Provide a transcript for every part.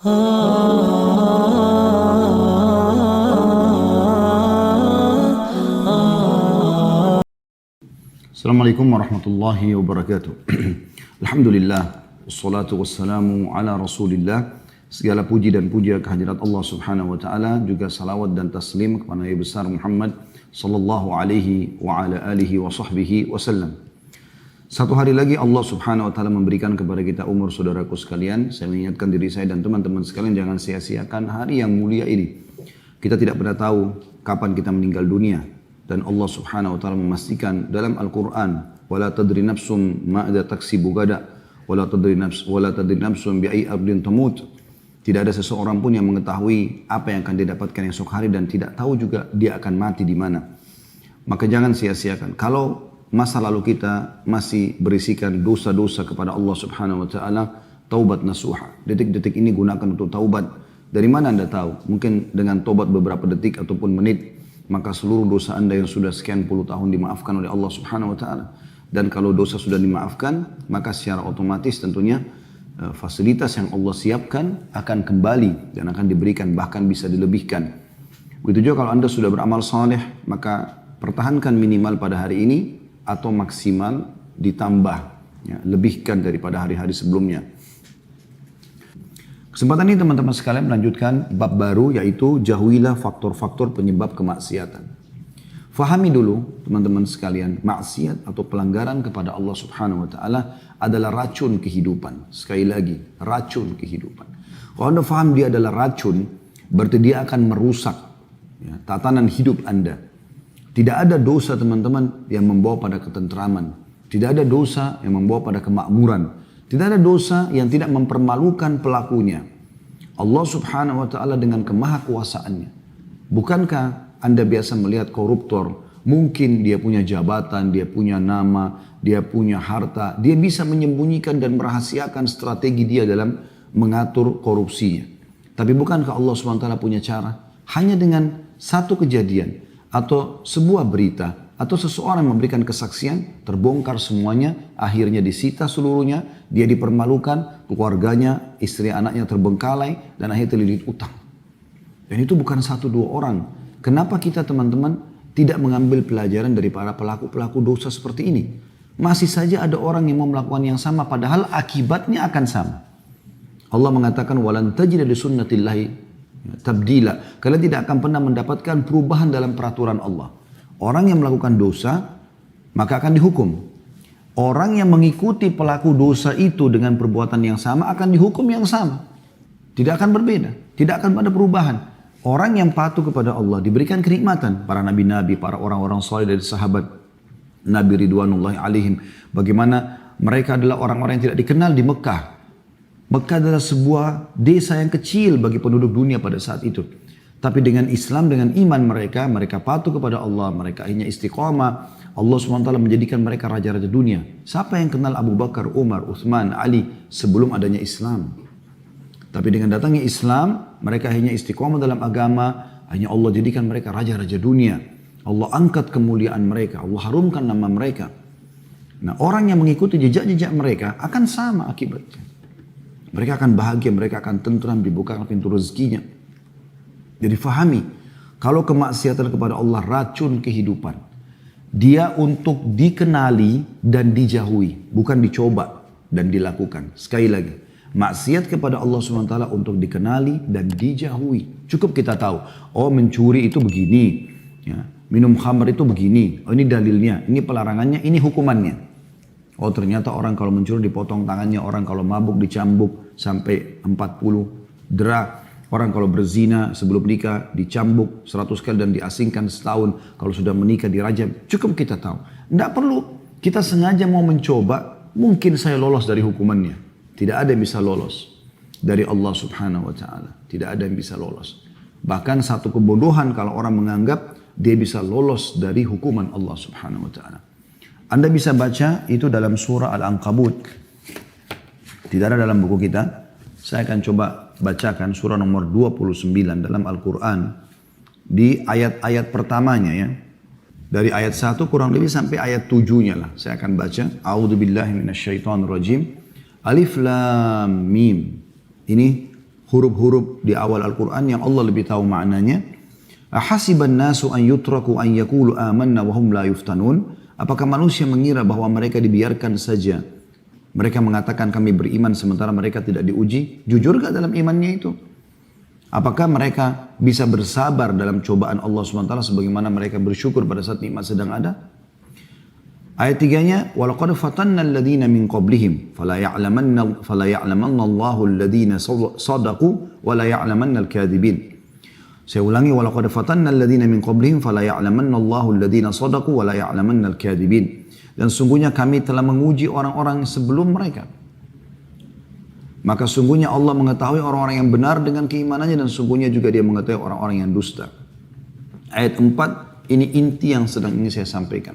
Assalamualaikum warahmatullahi wabarakatuh. Alhamdulillah, wassalatu wassalamu ala rasulillah. Segala puji dan puja kehadirat Allah subhanahu wa ta'ala, juga salawat dan taslim kepada Nabi besar Muhammad sallallahu alaihi wa ala alihi wa sahbihi wasallam. Satu hari lagi Allah subhanahu wa ta'ala memberikan kepada kita umur, saudaraku sekalian. Saya mengingatkan diri saya dan teman-teman sekalian, jangan sia-siakan hari yang mulia ini. Kita tidak pernah tahu kapan kita meninggal dunia. Dan Allah subhanahu wa ta'ala memastikan dalam Al-Quran, وَلَا تَدْرِ نَفْسٌ مَاذَا تَكْسِبُ غَدًا وَلَا تَدْرِ نَفْسٌ بِأَيِّ أَرْضٍ تَمُوتُ. Tidak ada seseorang pun yang mengetahui apa yang akan didapatkan esok hari dan tidak tahu juga dia akan mati di mana. Maka jangan sia-siakan. Kalau masa lalu kita masih berisikan dosa-dosa kepada Allah subhanahu wa ta'ala, taubat nasuha. Detik-detik ini gunakan untuk taubat. Dari mana Anda tahu? Mungkin dengan taubat beberapa detik ataupun menit, maka seluruh dosa Anda yang sudah sekian puluh tahun dimaafkan oleh Allah subhanahu wa ta'ala. Dan kalau dosa sudah dimaafkan, maka secara otomatis tentunya fasilitas yang Allah siapkan akan kembali dan akan diberikan, bahkan bisa dilebihkan. Begitu juga kalau Anda sudah beramal saleh, maka pertahankan minimal pada hari ini atau maksimal ditambah, ya, lebihkan daripada hari-hari sebelumnya. Kesempatan ini teman-teman sekalian melanjutkan bab baru, yaitu jauhilah faktor-faktor penyebab kemaksiatan. Fahami dulu teman-teman sekalian, maksiat atau pelanggaran kepada Allah subhanahu wa ta'ala adalah racun kehidupan. Sekali lagi, racun kehidupan. Kalau Anda faham dia adalah racun, berarti dia akan merusak, ya, tatanan hidup Anda. Tidak ada dosa teman-teman yang membawa pada ketentraman. Tidak ada dosa yang membawa pada kemakmuran. Tidak ada dosa yang tidak mempermalukan pelakunya. Allah subhanahu wa ta'ala dengan kemahakuasaannya. Bukankah Anda biasa melihat koruptor? Mungkin dia punya jabatan, dia punya nama, dia punya harta. Dia bisa menyembunyikan dan merahasiakan strategi dia dalam mengatur korupsinya. Tapi bukankah Allah subhanahu wa ta'ala punya cara? Hanya dengan satu kejadian atau sebuah berita, atau seseorang memberikan kesaksian, terbongkar semuanya, akhirnya disita seluruhnya, dia dipermalukan, keluarganya, istri anaknya terbengkalai, dan akhirnya terlilit utang. Dan itu bukan satu dua orang. Kenapa kita teman-teman tidak mengambil pelajaran dari para pelaku-pelaku dosa seperti ini? Masih saja ada orang yang mau melakukan yang sama, padahal akibatnya akan sama. Allah mengatakan, وَلَنْ تَجِدَ لِسُنَّةِ اللَّهِ تَبْدِيلًا. Kalian tidak akan pernah mendapatkan perubahan dalam peraturan Allah. Orang yang melakukan dosa, maka akan dihukum. Orang yang mengikuti pelaku dosa itu dengan perbuatan yang sama, akan dihukum yang sama. Tidak akan berbeda. Tidak akan ada perubahan. Orang yang patuh kepada Allah diberikan kenikmatan. Para nabi-nabi, para orang-orang saleh dari sahabat Nabi Ridwanullahi alaihim. Bagaimana mereka adalah orang-orang yang tidak dikenal di Mekah. Mekah adalah sebuah desa yang kecil bagi penduduk dunia pada saat itu. Tapi dengan Islam, dengan iman mereka, mereka patuh kepada Allah, mereka akhirnya istiqamah. Allah SWT menjadikan mereka raja-raja dunia. Siapa yang kenal Abu Bakar, Umar, Uthman, Ali sebelum adanya Islam? Tapi dengan datangnya Islam, mereka akhirnya istiqamah dalam agama, hanya Allah jadikan mereka raja-raja dunia. Allah angkat kemuliaan mereka, Allah harumkan nama mereka. Nah, orang yang mengikuti jejak-jejak mereka akan sama akibatnya. Mereka akan bahagia, mereka akan tentram, dibukakan pintu rezekinya. Jadi fahami, kalau kemaksiatan kepada Allah racun kehidupan, dia untuk dikenali dan dijauhi, bukan dicoba dan dilakukan. Sekali lagi, maksiat kepada Allah SWT untuk dikenali dan dijauhi. Cukup kita tahu, oh mencuri itu begini, ya, minum khamr itu begini, oh ini dalilnya, ini pelarangannya, ini hukumannya. Oh ternyata orang kalau mencuri dipotong tangannya, orang kalau mabuk dicambuk sampai 40 dera. Orang kalau berzina sebelum nikah dicambuk 100 kali dan diasingkan setahun. Kalau sudah menikah dirajam. Cukup kita tahu. Tidak perlu kita sengaja mau mencoba. Mungkin saya lolos dari hukumannya. Tidak ada yang bisa lolos dari Allah subhanahu wa ta'ala. Tidak ada yang bisa lolos. Bahkan satu kebodohan kalau orang menganggap dia bisa lolos dari hukuman Allah subhanahu wa ta'ala. Anda bisa baca itu dalam surah Al-Ankabut. Tidak ada dalam buku kita. Saya akan coba bacakan surah nomor 29 dalam Al-Quran. Di ayat-ayat pertamanya ya. Dari ayat 1 kurang lebih sampai ayat 7-nya lah. Saya akan baca. A'udzubillahi minasyaitonirrajim. Alif Lam Mim. Ini huruf-huruf di awal Al-Quran yang Allah lebih tahu maknanya. Ahasiban nasu an yutraku an yakulu amanna wa hum la yuftanun. Apakah manusia mengira bahwa mereka dibiarkan saja? Mereka mengatakan kami beriman sementara mereka tidak diuji. Jujur gak dalam imannya itu? Apakah mereka bisa bersabar dalam cobaan Allah SWT sebagaimana mereka bersyukur pada saat nikmat sedang ada? Ayat 3-nya, وَلَقَدْ فَتَنَّ الَّذِينَ مِنْ قَبْلِهِمْ فَلَا يَعْلَمَنَّ اللَّهُ الَّذِينَ صَدَقُوا وَلَا يَعْلَمَنَّ الْكَاذِبِينَ. Saya ulangi, وَلَقَدْ فَتَنَّ الَّذِينَ مِنْ قَبْلِهِمْ فَلَا يَعْلَمَنَّ اللَّهُ الَّذِينَ صَدَقُوا وَلَا يَعْلَمَنَّ الْكَاذِبِينَ. Dan sungguhnya kami telah menguji orang-orang sebelum mereka. Maka sungguhnya Allah mengetahui orang-orang yang benar dengan keimanannya dan sungguhnya juga dia mengetahui orang-orang yang dusta. Ayat 4, ini inti yang sedang ini saya sampaikan.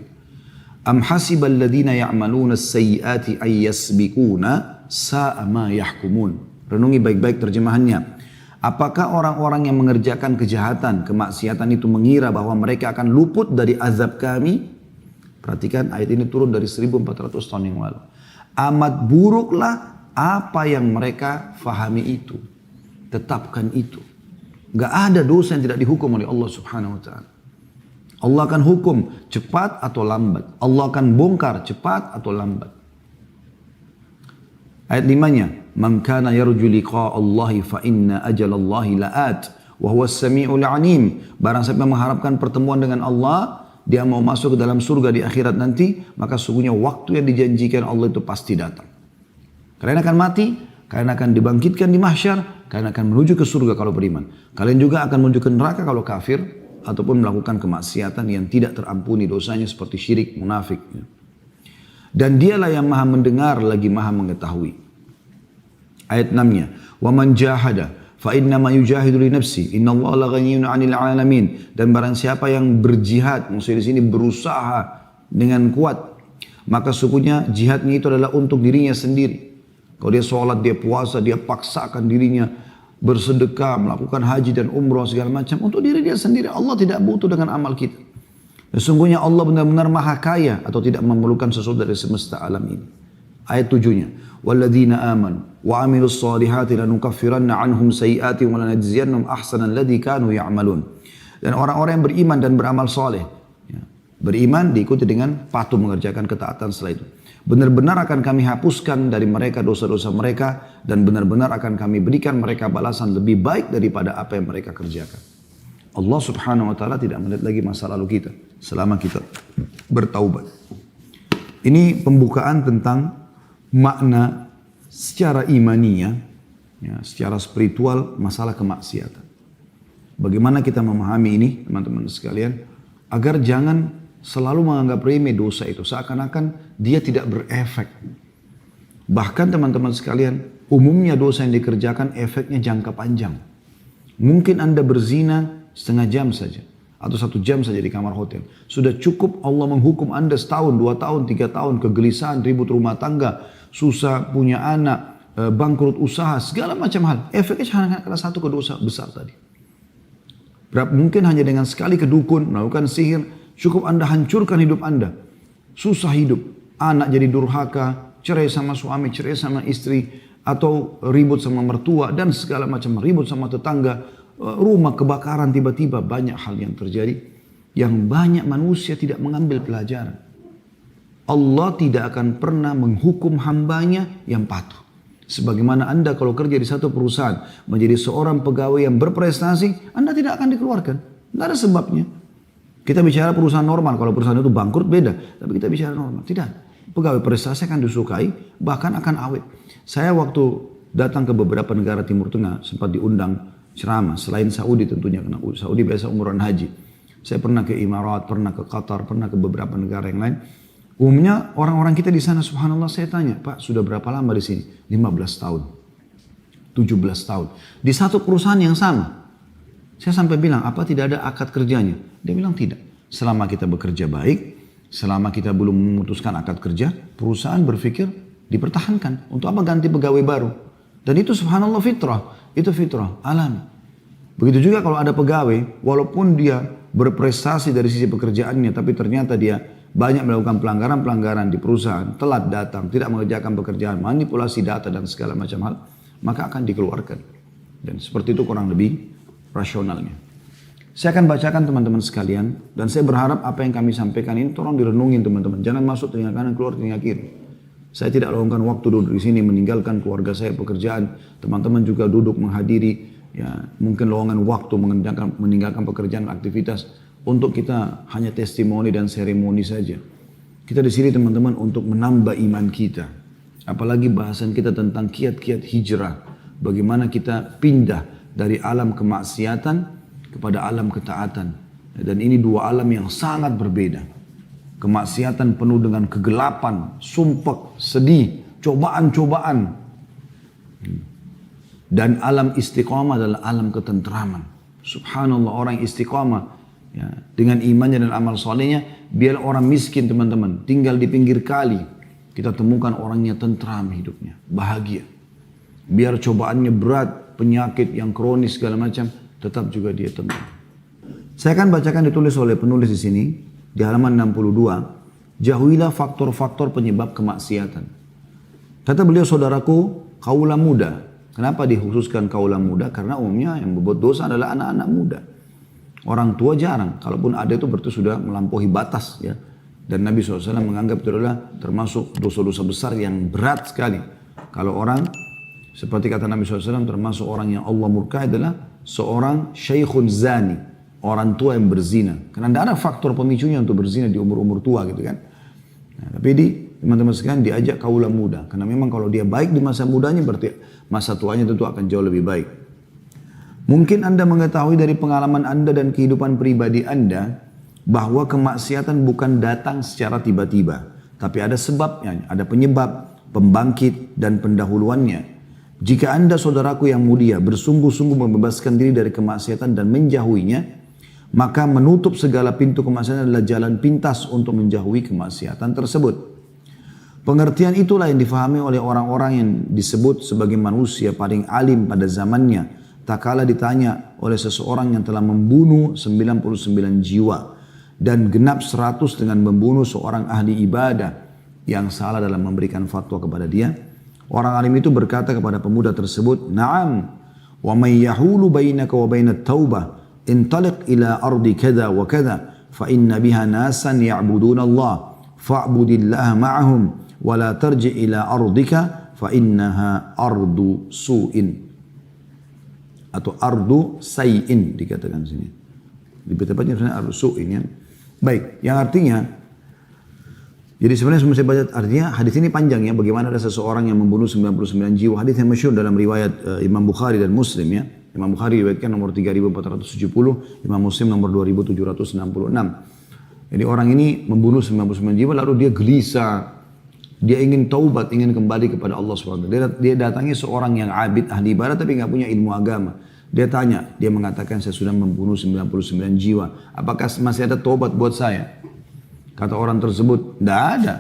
Am hasibal ladzina ya'maluna as-sayyi'ati ay yasbiquna sa'a ma yahkumun. Renungi baik-baik terjemahannya. Apakah orang-orang yang mengerjakan kejahatan, kemaksiatan itu mengira bahwa mereka akan luput dari azab kami? Perhatikan ayat ini turun dari 1400 tahun yang lalu. Amat buruklah apa yang mereka fahami itu. Tetapkan itu. Gak ada dosa yang tidak dihukum oleh Allah Subhanahu wa ta'ala. Allah akan hukum cepat atau lambat. Allah akan bongkar cepat atau lambat. Ayat 5-nya, "Man kana yarju liqa'a Allahi fa inna ajalallahi la'at wa huwas sami'ul 'alim." Barang siapa mengharapkan pertemuan dengan Allah, dia mau masuk ke dalam surga di akhirat nanti, maka sungguhnya waktu yang dijanjikan Allah itu pasti datang. Kalian akan mati, kalian akan dibangkitkan di mahsyar, kalian akan menuju ke surga kalau beriman. Kalian juga akan menuju ke neraka kalau kafir ataupun melakukan kemaksiatan yang tidak terampuni dosanya seperti syirik, munafik. Dan dialah yang maha mendengar lagi maha mengetahui. Ayat 6-nya, "Wa man jahada fa innama yujahidu li nafsi, innallaha la ghaniyyun 'anil 'alamin." Dan barang siapa yang berjihad, maksudnya di sini berusaha dengan kuat, maka sungguhnya jihadnya itu adalah untuk dirinya sendiri. Kalau dia sholat, dia puasa, dia paksakan dirinya bersedekah, melakukan haji dan umrah segala macam untuk diri dia sendiri. Allah tidak butuh dengan amal kita. Sesungguhnya Allah benar-benar maha kaya atau tidak memerlukan sesuatu dari semesta alam ini. Ayat 7-nya, "Walladzina amanu wa 'amilus solihati lanukaffiranna 'anhum sayyi'atihim wa lanajziyannahum ahsanal ladzi kanu ya'malun." Dan orang-orang yang beriman dan beramal soleh, ya, beriman diikuti dengan patuh mengerjakan ketaatan setelah itu. Benar-benar akan kami hapuskan dari mereka dosa-dosa mereka dan benar-benar akan kami berikan mereka balasan lebih baik daripada apa yang mereka kerjakan. Allah Subhanahu wa ta'ala tidak melihat lagi masa lalu kita selama kita bertaubat. Ini pembukaan tentang makna secara imaniah, ya, secara spiritual masalah kemaksiatan. Bagaimana kita memahami ini teman-teman sekalian agar jangan selalu menganggap remeh dosa itu seakan-akan dia tidak berefek. Bahkan teman-teman sekalian, umumnya dosa yang dikerjakan efeknya jangka panjang. Mungkin Anda berzina setengah jam saja atau 1 jam saja di kamar hotel. Sudah cukup Allah menghukum Anda setahun, 2 tahun, 3 tahun, kegelisahan, ribut rumah tangga, susah punya anak, bangkrut usaha, segala macam hal. Efeknya hanya karena satu dosa besar tadi. Mungkin hanya dengan sekali ke dukun, melakukan sihir, cukup Anda hancurkan hidup Anda. Susah hidup, anak jadi durhaka, cerai sama suami, cerai sama istri, atau ribut sama mertua, dan segala macam ribut sama tetangga. Rumah kebakaran tiba-tiba, banyak hal yang terjadi yang banyak manusia tidak mengambil pelajaran. Allah tidak akan pernah menghukum hambanya yang patuh. Sebagaimana Anda kalau kerja di satu perusahaan menjadi seorang pegawai yang berprestasi, Anda tidak akan dikeluarkan. Tidak ada sebabnya. Kita bicara perusahaan normal, kalau perusahaan itu bangkrut beda. Tapi kita bicara normal, tidak. Pegawai prestasi akan disukai, bahkan akan awet. Saya waktu datang ke beberapa negara Timur Tengah sempat diundang ceramah, selain Saudi tentunya, karena Saudi biasa umrohan haji. Saya pernah ke Emirat, pernah ke Qatar, pernah ke beberapa negara yang lain. Umumnya orang-orang kita di sana, subhanallah, saya tanya, "Pak, sudah berapa lama di sini?" 15 tahun, 17 tahun. Di satu perusahaan yang sama. Saya sampai bilang, "Apa tidak ada akad kerjanya?" Dia bilang tidak. Selama kita bekerja baik, selama kita belum memutuskan akad kerja, perusahaan berpikir dipertahankan. Untuk apa ganti pegawai baru? Dan itu subhanallah fitrah. Itu fitrah, alami. Begitu juga kalau ada pegawai, walaupun dia berprestasi dari sisi pekerjaannya, tapi ternyata dia banyak melakukan pelanggaran-pelanggaran di perusahaan, telat datang, tidak mengerjakan pekerjaan, manipulasi data dan segala macam hal, maka akan dikeluarkan. Dan seperti itu kurang lebih rasionalnya. Saya akan bacakan teman-teman sekalian, dan saya berharap apa yang kami sampaikan ini tolong direnungin teman-teman. Jangan masuk telinga kanan, keluar telinga kiri. Saya tidak luangkan waktu duduk di sini, meninggalkan keluarga saya, pekerjaan. Teman-teman juga duduk menghadiri, ya mungkin luangan waktu meninggalkan pekerjaan, aktivitas untuk kita hanya testimoni dan seremoni saja. Kita di sini teman-teman untuk menambah iman kita. Apalagi bahasan kita tentang kiat-kiat hijrah. Bagaimana kita pindah dari alam kemaksiatan kepada alam ketaatan. Dan ini dua alam yang sangat berbeda. Kemaksiatan penuh dengan kegelapan, sumpah, sedih, cobaan-cobaan. Dan alam istiqamah adalah alam ketentraman. Subhanallah, orang istiqamah ya, dengan imannya dan amal solehnya, biar orang miskin teman-teman tinggal di pinggir kali, kita temukan orangnya tentram hidupnya, bahagia. Biar cobaannya berat, penyakit yang kronis segala macam, tetap juga dia tentram. Saya akan bacakan ditulis oleh penulis di sini di halaman 62. Jauhilah faktor-faktor penyebab kemaksiatan. Kata beliau, saudaraku, kaulah muda. Kenapa dikhususkan kaulah muda? Karena umumnya yang berbuat dosa adalah anak-anak muda. Orang tua jarang. Kalaupun ada itu berarti sudah melampaui batas, ya. Dan Nabi SAW menganggap itu adalah termasuk dosa-dosa besar yang berat sekali. Kalau orang seperti kata Nabi SAW, termasuk orang yang Allah murkai adalah seorang syekhun zani, orang tua yang berzina. Karena tidak ada faktor pemicunya untuk berzina di umur-umur tua gitu kan. Nah, tapi teman-teman sekalian diajak kaulah muda. Karena memang kalau dia baik di masa mudanya, berarti masa tuanya tentu akan jauh lebih baik. Mungkin Anda mengetahui dari pengalaman Anda dan kehidupan pribadi Anda, bahwa kemaksiatan bukan datang secara tiba-tiba. Tapi ada sebabnya, ada penyebab, pembangkit, dan pendahuluannya. Jika Anda, saudaraku yang mulia, bersungguh-sungguh membebaskan diri dari kemaksiatan dan menjauhinya, maka menutup segala pintu kemaksiatan adalah jalan pintas untuk menjauhi kemaksiatan tersebut. Pengertian itulah yang difahami oleh orang-orang yang disebut sebagai manusia paling alim pada zamannya, tak kala ditanya oleh seseorang yang telah membunuh 99 jiwa dan genap 100 dengan membunuh seorang ahli ibadah yang salah dalam memberikan fatwa kepada dia. Orang alim itu berkata kepada pemuda tersebut, "Na'am, wa may yahulu bainaka wa bainat taubah, intaliq ila ardi kada wa kada, fa inna biha nasan ya'buduna Allah, fa'budillaha ma'ahum, wa la tarji ila ardika, fa innaha ardu su'in." Atau ardu say'in dikatakan sini. Lebih tepatnya sebenarnya ardu su'in ya. Baik, yang artinya, jadi sebenarnya sebelum saya baca artinya hadis ini panjang ya, bagaimana ada seseorang yang membunuh 99 jiwa. Hadis yang masyhur dalam riwayat Imam Bukhari dan Muslim ya. Imam Bukhari riwayatkan nomor 3470, Imam Muslim nomor 2766. Jadi orang ini membunuh 99 jiwa lalu dia gelisah. Dia ingin taubat, ingin kembali kepada Allah SWT. Dia datangi seorang yang abid, ahli ibadah tapi nggak punya ilmu agama. Dia tanya, dia mengatakan saya sudah membunuh 99 jiwa. Apakah masih ada taubat buat saya? Kata orang tersebut, tidak ada.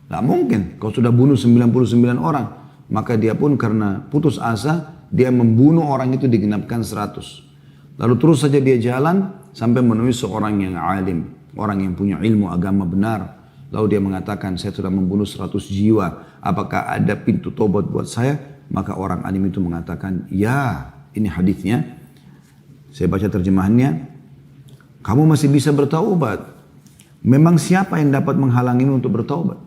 Tidak mungkin. Kau sudah bunuh 99 orang. Maka dia pun karena putus asa, dia membunuh orang itu digenapkan 100. Lalu terus saja dia jalan sampai menemui seorang yang alim. Orang yang punya ilmu agama benar. Lalu dia mengatakan, saya sudah membunuh 100 jiwa. Apakah ada pintu tobat buat saya? Maka orang alim itu mengatakan, ya, ini hadisnya. Saya baca terjemahannya. Kamu masih bisa bertaubat. Memang siapa yang dapat menghalangimu untuk bertaubat?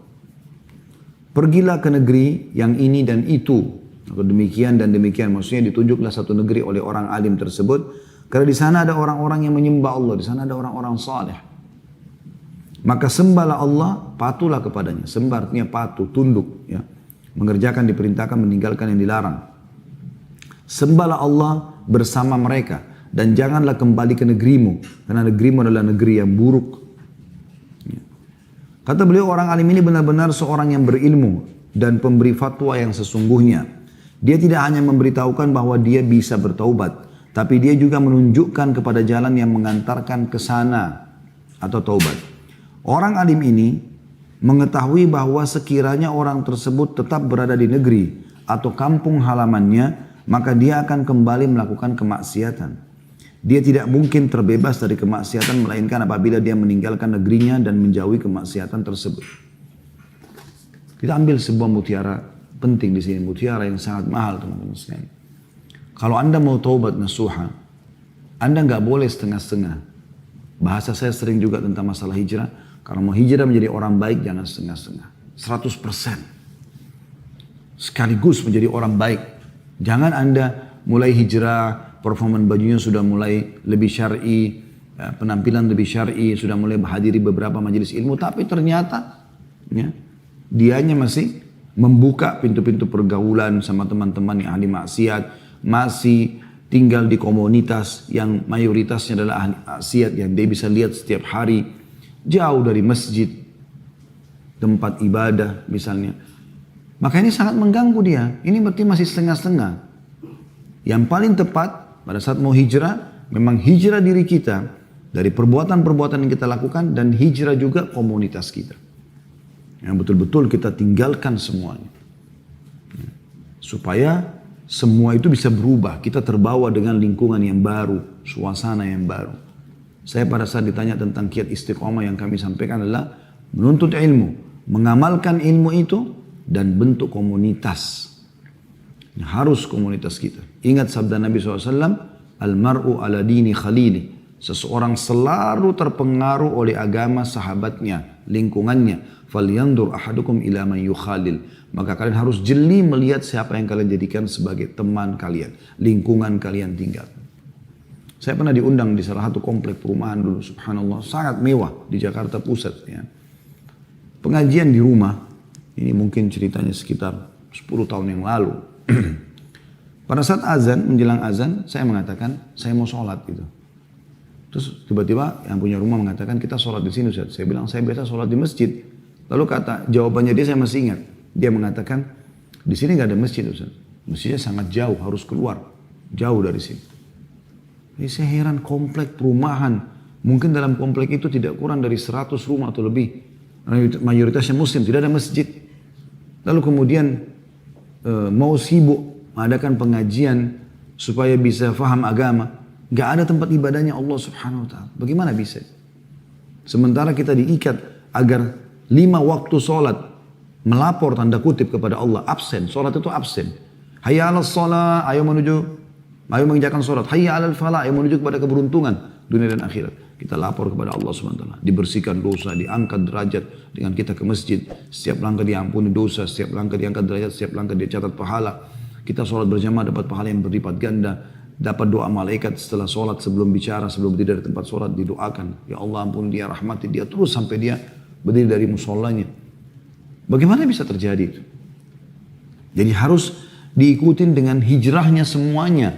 Pergilah ke negeri yang ini dan itu. Atau demikian dan demikian. Maksudnya ditunjuklah satu negeri oleh orang alim tersebut. Karena di sana ada orang-orang yang menyembah Allah. Di sana ada orang-orang saleh. Maka sembahlah Allah, patuhlah kepadanya. Sembah artinya patuh, tunduk. Ya. Mengerjakan, diperintahkan, meninggalkan yang dilarang. Sembahlah Allah bersama mereka. Dan janganlah kembali ke negerimu. Karena negerimu adalah negeri yang buruk. Kata beliau, orang alim ini benar-benar seorang yang berilmu dan pemberi fatwa yang sesungguhnya. Dia tidak hanya memberitahukan bahwa dia bisa bertaubat, tapi dia juga menunjukkan kepada jalan yang mengantarkan ke sana atau taubat. Orang alim ini mengetahui bahwa sekiranya orang tersebut tetap berada di negeri atau kampung halamannya, maka dia akan kembali melakukan kemaksiatan. Dia tidak mungkin terbebas dari kemaksiatan melainkan apabila dia meninggalkan negerinya dan menjauhi kemaksiatan tersebut. Kita ambil sebuah mutiara penting di sini, mutiara yang sangat mahal teman-teman sekalian. Kalau Anda mau taubat nasuha, Anda nggak boleh setengah-setengah. Bahasa saya sering juga tentang masalah hijrah. Kalau mau hijrah menjadi orang baik, jangan setengah-setengah. 100%. Sekaligus menjadi orang baik. Jangan Anda mulai hijrah, performan bajunya sudah mulai lebih syar'i, penampilan lebih syar'i, sudah mulai menghadiri beberapa majelis ilmu, tapi ternyata ya, dianya masih membuka pintu-pintu pergaulan sama teman-teman yang ahli maksiat, masih tinggal di komunitas yang mayoritasnya adalah ahli maksiat yang dia bisa lihat setiap hari, jauh dari masjid, tempat ibadah misalnya. Maka ini sangat mengganggu dia. Ini berarti masih setengah-setengah. Yang paling tepat pada saat mau hijrah, memang hijrah diri kita dari perbuatan-perbuatan yang kita lakukan dan hijrah juga komunitas kita. Yang betul-betul kita tinggalkan semuanya. Supaya semua itu bisa berubah. Kita terbawa dengan lingkungan yang baru, suasana yang baru. Saya pada saat ditanya tentang kiat istiqomah yang kami sampaikan adalah menuntut ilmu, mengamalkan ilmu itu dan bentuk komunitas. Harus komunitas kita. Ingat sabda Nabi SAW, Al-mar'u ala dini khalili. Seseorang selalu terpengaruh oleh agama sahabatnya, lingkungannya. Falyandur ahadukum ila man yukhalil. Maka kalian harus jeli melihat siapa yang kalian jadikan sebagai teman kalian, lingkungan kalian tinggal. Saya pernah diundang di salah satu komplek perumahan dulu, subhanallah, sangat mewah di Jakarta Pusat. Ya. Pengajian di rumah, ini mungkin ceritanya sekitar 10 tahun yang lalu. Pada saat azan, menjelang azan, saya mengatakan, saya mau sholat gitu. Terus tiba-tiba yang punya rumah mengatakan, kita sholat di sini Ustaz. Saya bilang, saya biasa sholat di masjid. Lalu jawabannya dia saya masih ingat. Dia mengatakan, di sini gak ada masjid Ustaz. Masjidnya sangat jauh, harus keluar. Jauh dari sini. Jadi saya heran, komplek perumahan. Mungkin dalam komplek itu tidak kurang dari 100 rumah atau lebih. Mayoritasnya muslim, tidak ada masjid. Lalu kemudian mau sibuk mengadakan pengajian supaya bisa faham agama. Gak ada tempat ibadahnya Allah subhanahu wa ta'ala. Bagaimana bisa? Sementara kita diikat agar 5 waktu sholat melapor tanda kutip kepada Allah. Absen, sholat itu absen. Hayya ala sholat, ayo mengerjakan sholat. Hayya ala falah, ayo menuju kepada keberuntungan dunia dan akhirat. Kita lapor kepada Allah SWT. Dibersihkan dosa, diangkat derajat dengan kita ke masjid. Setiap langkah diampuni dosa, setiap langkah diangkat derajat, setiap langkah dicatat pahala. Kita sholat berjamaah dapat pahala yang berlipat ganda. Dapat doa malaikat setelah sholat, sebelum bicara, sebelum berdiri dari tempat sholat, didoakan. Ya Allah ampuni dia, rahmati dia, terus sampai dia berdiri dari musholanya. Bagaimana bisa terjadi itu? Jadi harus diikutin dengan hijrahnya semuanya.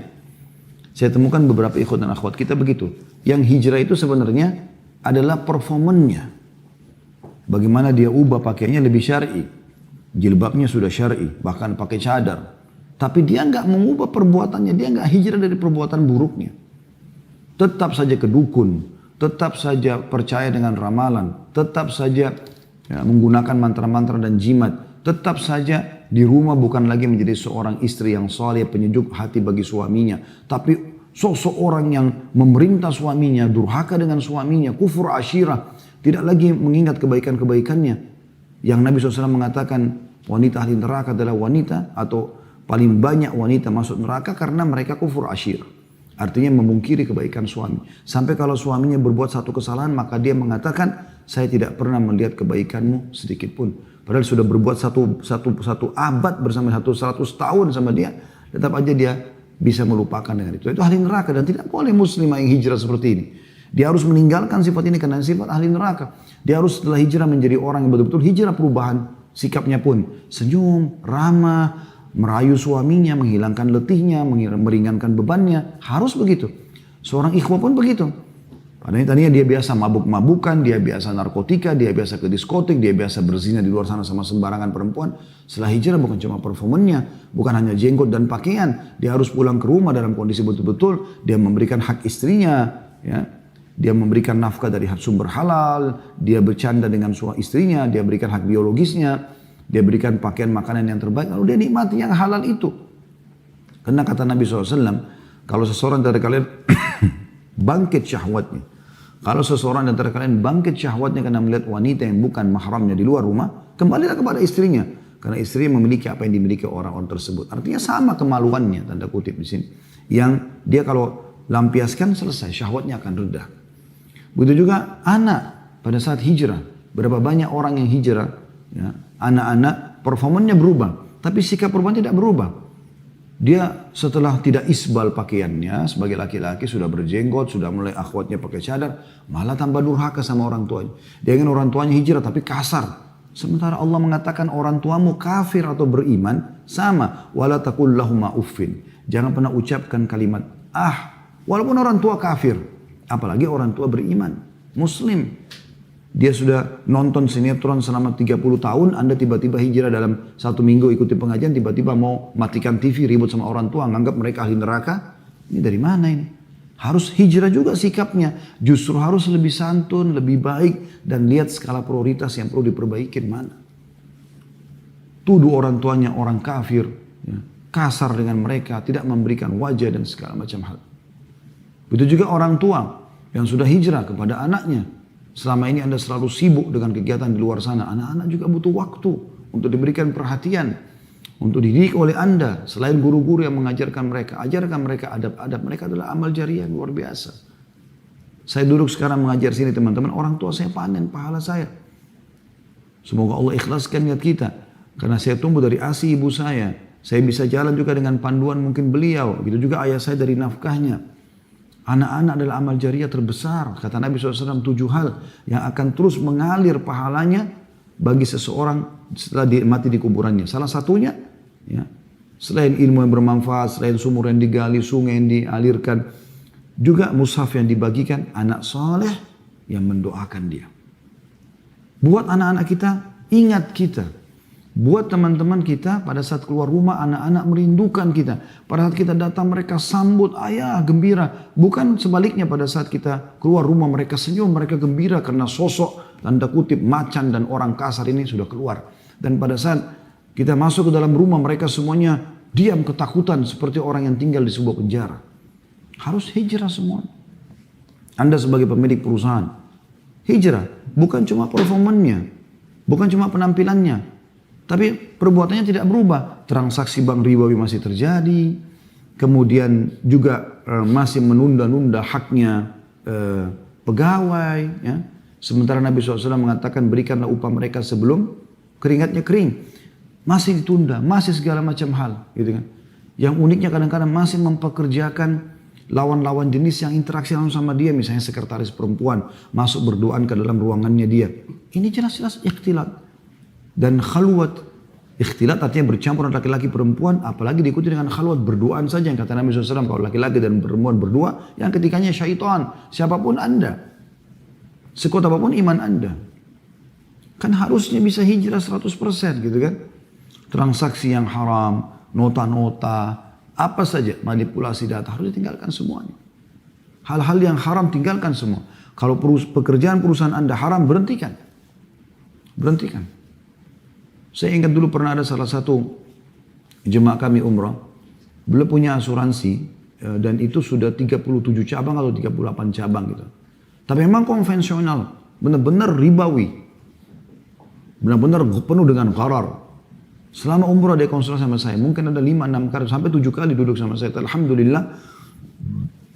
Saya temukan beberapa ikhwan dan akhwat kita begitu. Yang hijrah itu sebenarnya adalah performannya. Bagaimana dia ubah pakaiannya lebih syar'i. Jilbabnya sudah syar'i, bahkan pakai cadar. Tapi dia nggak mengubah perbuatannya, dia nggak hijrah dari perbuatan buruknya. Tetap saja kedukun, tetap saja percaya dengan ramalan, tetap saja menggunakan mantra-mantra dan jimat, tetap saja di rumah bukan lagi menjadi seorang istri yang saleh, penyejuk hati bagi suaminya, tapi sosok orang yang memerintah suaminya, durhaka dengan suaminya, kufur asyirah, tidak lagi mengingat kebaikan-kebaikannya. Yang Nabi SAW mengatakan wanita ahli neraka adalah wanita atau paling banyak wanita masuk neraka karena mereka kufur asyirah. Artinya memungkiri kebaikan suami. Sampai kalau suaminya berbuat satu kesalahan maka dia mengatakan saya tidak pernah melihat kebaikanmu sedikit pun. Padahal sudah berbuat satu abad bersama 100 tahun sama dia. Tetap aja dia bisa melupakan dengan itu. Itu ahli neraka dan tidak boleh muslimah yang hijrah seperti ini. Dia harus meninggalkan sifat ini karena sifat ahli neraka. Dia harus setelah hijrah menjadi orang yang betul-betul hijrah perubahan. Sikapnya pun senyum, ramah, merayu suaminya, menghilangkan letihnya, meringankan bebannya. Harus begitu. Seorang ikhwah pun begitu. Padahal tadinya dia biasa mabuk-mabukan, dia biasa narkotika, dia biasa ke diskotik, dia biasa berzina di luar sana sama sembarangan perempuan. Setelah hijrah bukan cuma performannya, bukan hanya jenggot dan pakaian. Dia harus pulang ke rumah dalam kondisi betul-betul. Dia memberikan hak istrinya, ya. Dia memberikan nafkah dari sumber halal, dia bercanda dengan suami istrinya, dia berikan hak biologisnya, dia berikan pakaian makanan yang terbaik, lalu dia nikmati yang halal itu. Karena kata Nabi SAW, kalau seseorang dari kalian bangkit syahwatnya, kalau seseorang dari kalian bangkit syahwatnya karena melihat wanita yang bukan mahramnya di luar rumah, kembalilah kepada istrinya. Karena istrinya memiliki apa yang dimiliki orang-orang tersebut. Artinya sama kemaluannya, tanda kutip di sini. yang dia kalau lampiaskan selesai, syahwatnya akan reda. Begitu juga anak pada saat hijrah. Berapa banyak orang yang hijrah, ya, anak-anak performanya berubah, tapi sikap perubahan tidak berubah. Dia setelah tidak isbal pakaiannya sebagai laki-laki, sudah berjenggot, sudah mulai akhwatnya pakai cadar, malah tambah durhaka sama orang tuanya. Dia ingin orang tuanya hijrah tapi kasar. Sementara Allah mengatakan orang tuamu kafir atau beriman sama, wala taqul lahum uffin. Jangan pernah ucapkan kalimat walaupun orang tua kafir, apalagi orang tua beriman, muslim. Dia sudah nonton sinetron selama 30 tahun, Anda tiba-tiba hijrah dalam 1 minggu ikuti pengajian, tiba-tiba mau matikan TV, ribut sama orang tua, nganggap mereka ahli neraka. Ini dari mana ini? Harus hijrah juga sikapnya. Justru harus lebih santun, lebih baik, dan lihat skala prioritas yang perlu diperbaikin mana. Tuduh orang tuanya orang kafir, ya, kasar dengan mereka, tidak memberikan wajah dan segala macam hal. Begitu juga orang tua yang sudah hijrah kepada anaknya. Selama ini Anda selalu sibuk dengan kegiatan di luar sana. Anak-anak juga butuh waktu untuk diberikan perhatian. Untuk dididik oleh Anda. Selain guru-guru yang mengajarkan mereka. Ajarkan mereka adab-adab. Mereka adalah amal jariah yang luar biasa. Saya duduk sekarang mengajar sini teman-teman. Orang tua saya panen pahala saya. Semoga Allah ikhlaskan niat kita. Karena saya tumbuh dari ASI ibu saya. Saya bisa jalan juga dengan panduan mungkin beliau. Begitu juga ayah saya dari nafkahnya. Anak-anak adalah amal jariah terbesar. Kata Nabi SAW 7 hal yang akan terus mengalir pahalanya bagi seseorang setelah dia mati di kuburannya. Salah satunya, ya, selain ilmu yang bermanfaat, selain sumur yang digali, sungai yang dialirkan, juga mushaf yang dibagikan, anak soleh yang mendoakan dia. Buat anak-anak kita, ingat kita. Buat teman-teman kita pada saat keluar rumah anak-anak merindukan kita. Pada saat kita datang mereka sambut ayah gembira. Bukan sebaliknya pada saat kita keluar rumah mereka senyum, mereka gembira karena sosok tanda kutip macan dan orang kasar ini sudah keluar. Dan pada saat kita masuk ke dalam rumah mereka semuanya diam ketakutan seperti orang yang tinggal di sebuah penjara. Harus hijrah semua. Anda sebagai pemilik perusahaan, hijrah bukan cuma performannya, bukan cuma penampilannya. Tapi perbuatannya tidak berubah. Transaksi bank ribawi masih terjadi. Kemudian juga masih menunda-nunda haknya pegawai. Ya. Sementara Nabi SAW mengatakan berikanlah upah mereka sebelum keringatnya kering. Masih ditunda, masih segala macam hal. Gitu kan. Yang uniknya kadang-kadang masih mempekerjakan lawan-lawan jenis yang interaksi langsung sama dia. Misalnya sekretaris perempuan masuk berduaan ke dalam ruangannya dia. Ini jelas-jelas ikhtilat. Dan khalwat, ikhtilat artinya bercampur laki-laki perempuan, apalagi diikuti dengan khalwat berduaan saja yang kata Nabi SAW, kalau laki-laki dan perempuan berdua, yang ketikanya syaitan, siapapun Anda, sekuat apapun iman Anda, kan harusnya bisa hijrah 100% gitu kan. Transaksi yang haram, nota-nota, apa saja, manipulasi data harus ditinggalkan semuanya. Hal-hal yang haram tinggalkan semua. Kalau pekerjaan perusahaan Anda haram, berhentikan. Berhentikan. Saya ingat dulu pernah ada salah satu jemaah kami umrah. Beliau punya asuransi dan itu sudah 37 cabang atau 38 cabang gitu. Tapi memang konvensional, benar-benar ribawi. Benar-benar penuh dengan gharar. Selama umrah dia konsultasi sama saya, mungkin ada 5-6 kali sampai 7 kali duduk sama saya. Alhamdulillah,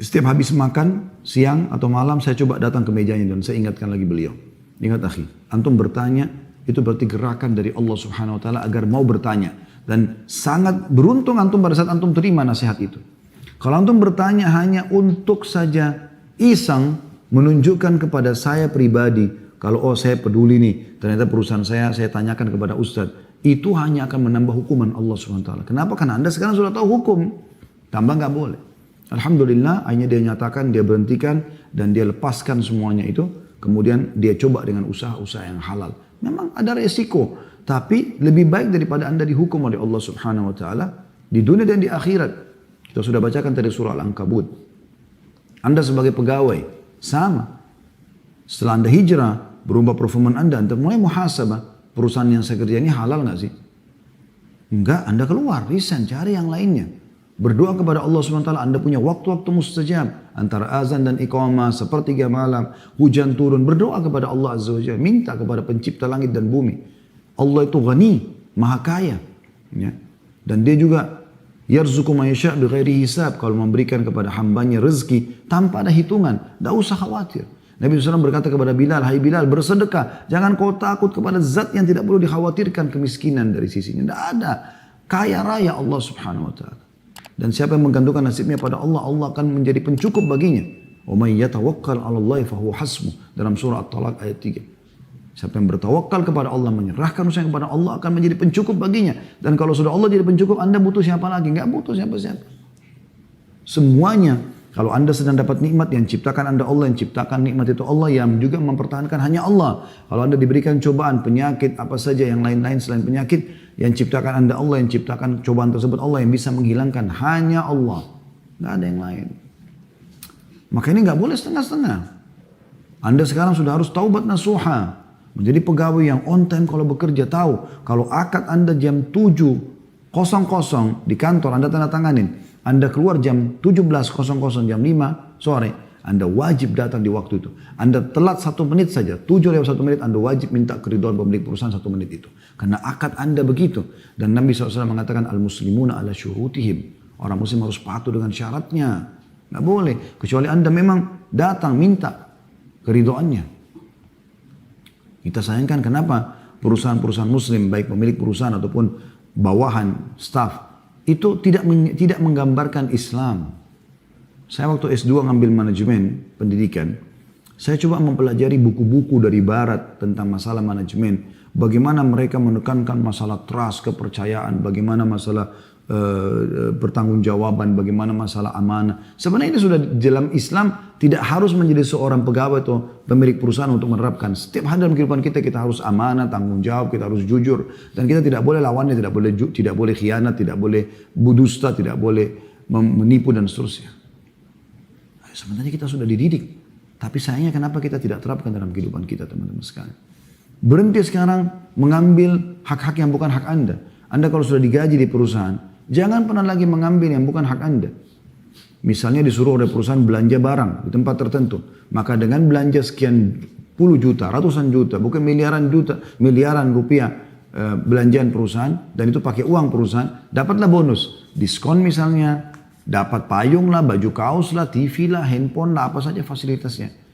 setiap habis makan siang atau malam saya coba datang ke mejanya dan saya ingatkan lagi beliau. Ingat akhi, antum bertanya itu berarti gerakan dari Allah Subhanahu wa taala agar mau bertanya, dan sangat beruntung antum pada saat antum terima nasihat itu. Kalau antum bertanya hanya untuk saja iseng menunjukkan kepada saya pribadi kalau saya peduli nih, ternyata perusahaan saya tanyakan kepada ustadz, itu hanya akan menambah hukuman Allah Subhanahu wa taala. Kenapa? Karena Anda sekarang sudah tahu hukum. Tambah nggak boleh. Alhamdulillah akhirnya dia nyatakan, dia berhentikan dan dia lepaskan semuanya itu. Kemudian dia coba dengan usaha-usaha yang halal. Memang ada resiko, tapi lebih baik daripada Anda dihukum oleh Allah Subhanahu wa taala di dunia dan di akhirat. Kita sudah bacakan tadi surah Al-Ankabut. Anda sebagai pegawai sama. Setelah Anda hijrah, berubah performa Anda mulai muhasabah. Perusahaan yang saya kerja ini halal nggak sih? Enggak, Anda keluar, resign, cari yang lainnya. Berdoa kepada Allah SWT, Anda punya waktu-waktu mustajab. Antara azan dan iqamah, sepertiga malam, hujan turun. Berdoa kepada Allah Azza wa Jalla. Minta kepada pencipta langit dan bumi. Allah itu ghani, maha kaya. Ya. Dan dia juga Yarzuqu man yasha' bighairi hisab. Kalau memberikan kepada hambanya rezeki tanpa ada hitungan, tidak usah khawatir. Nabi SAW berkata kepada Bilal, hai Bilal, bersedekah. Jangan kau takut kepada zat yang tidak perlu dikhawatirkan kemiskinan dari sisinya. Tidak ada. Kaya raya Allah Subhanahu wa ta'ala. Dan siapa yang menggantungkan nasibnya pada Allah, Allah akan menjadi pencukup baginya. Wa may yatawakkal 'ala Allah fa huwa hasbuh. Dalam surah At-Talaq ayat 3. Siapa yang bertawakal kepada Allah, menyerahkan usaha kepada Allah, akan menjadi pencukup baginya. Dan kalau sudah Allah jadi pencukup, Anda butuh siapa lagi? Enggak butuh siapa-siapa. Semuanya, kalau Anda sedang dapat nikmat, yang ciptakan Anda Allah, yang ciptakan nikmat itu Allah, yang juga mempertahankan hanya Allah. Kalau Anda diberikan cobaan, penyakit, apa saja yang lain-lain selain penyakit, yang ciptakan Anda Allah, yang ciptakan cobaan tersebut Allah, yang bisa menghilangkan hanya Allah. Enggak ada yang lain. Maka ini enggak boleh setengah-setengah. Anda sekarang sudah harus taubat nasuha. Menjadi pegawai yang on time kalau bekerja, tahu kalau akad Anda jam 7.00 di kantor Anda tanda tanganin, Anda keluar jam 17.00 jam 5 sore, Anda wajib datang di waktu itu. Anda telat 1 menit saja, 7:01 Anda wajib minta keridhaan pemilik perusahaan 1 menit itu. Karena akad Anda begitu. Dan Nabi SAW mengatakan al-muslimuna ala syurutihim. Orang muslim harus patuh dengan syaratnya. Nggak boleh, kecuali Anda memang datang minta keridhaannya. Kita sayangkan kenapa perusahaan-perusahaan muslim, baik pemilik perusahaan ataupun bawahan, staff, itu tidak menggambarkan Islam. Saya waktu S2 ngambil manajemen pendidikan, saya coba mempelajari buku-buku dari barat tentang masalah manajemen. Bagaimana mereka menekankan masalah trust, kepercayaan, bagaimana masalah pertanggungjawaban, bagaimana masalah amanah. Sebenarnya ini sudah dalam Islam tidak harus menjadi seorang pegawai atau pemilik perusahaan untuk menerapkan. Setiap hal dalam kehidupan kita harus amanah, tanggung jawab, kita harus jujur, dan kita tidak boleh lawannya, tidak boleh khianat, tidak boleh dusta, tidak boleh menipu dan seterusnya. Sebenarnya kita sudah dididik, tapi sayangnya kenapa kita tidak terapkan dalam kehidupan kita, teman-teman sekalian. Berhenti sekarang mengambil hak-hak yang bukan hak Anda. Anda kalau sudah digaji di perusahaan, jangan pernah lagi mengambil yang bukan hak Anda. Misalnya disuruh oleh perusahaan belanja barang di tempat tertentu. Maka dengan belanja sekian puluh juta, ratusan juta, bukan miliaran rupiah belanjaan perusahaan, dan itu pakai uang perusahaan, dapatlah bonus. Diskon misalnya, dapat payung lah, baju kaos lah, TV lah, handphone lah, apa saja fasilitasnya.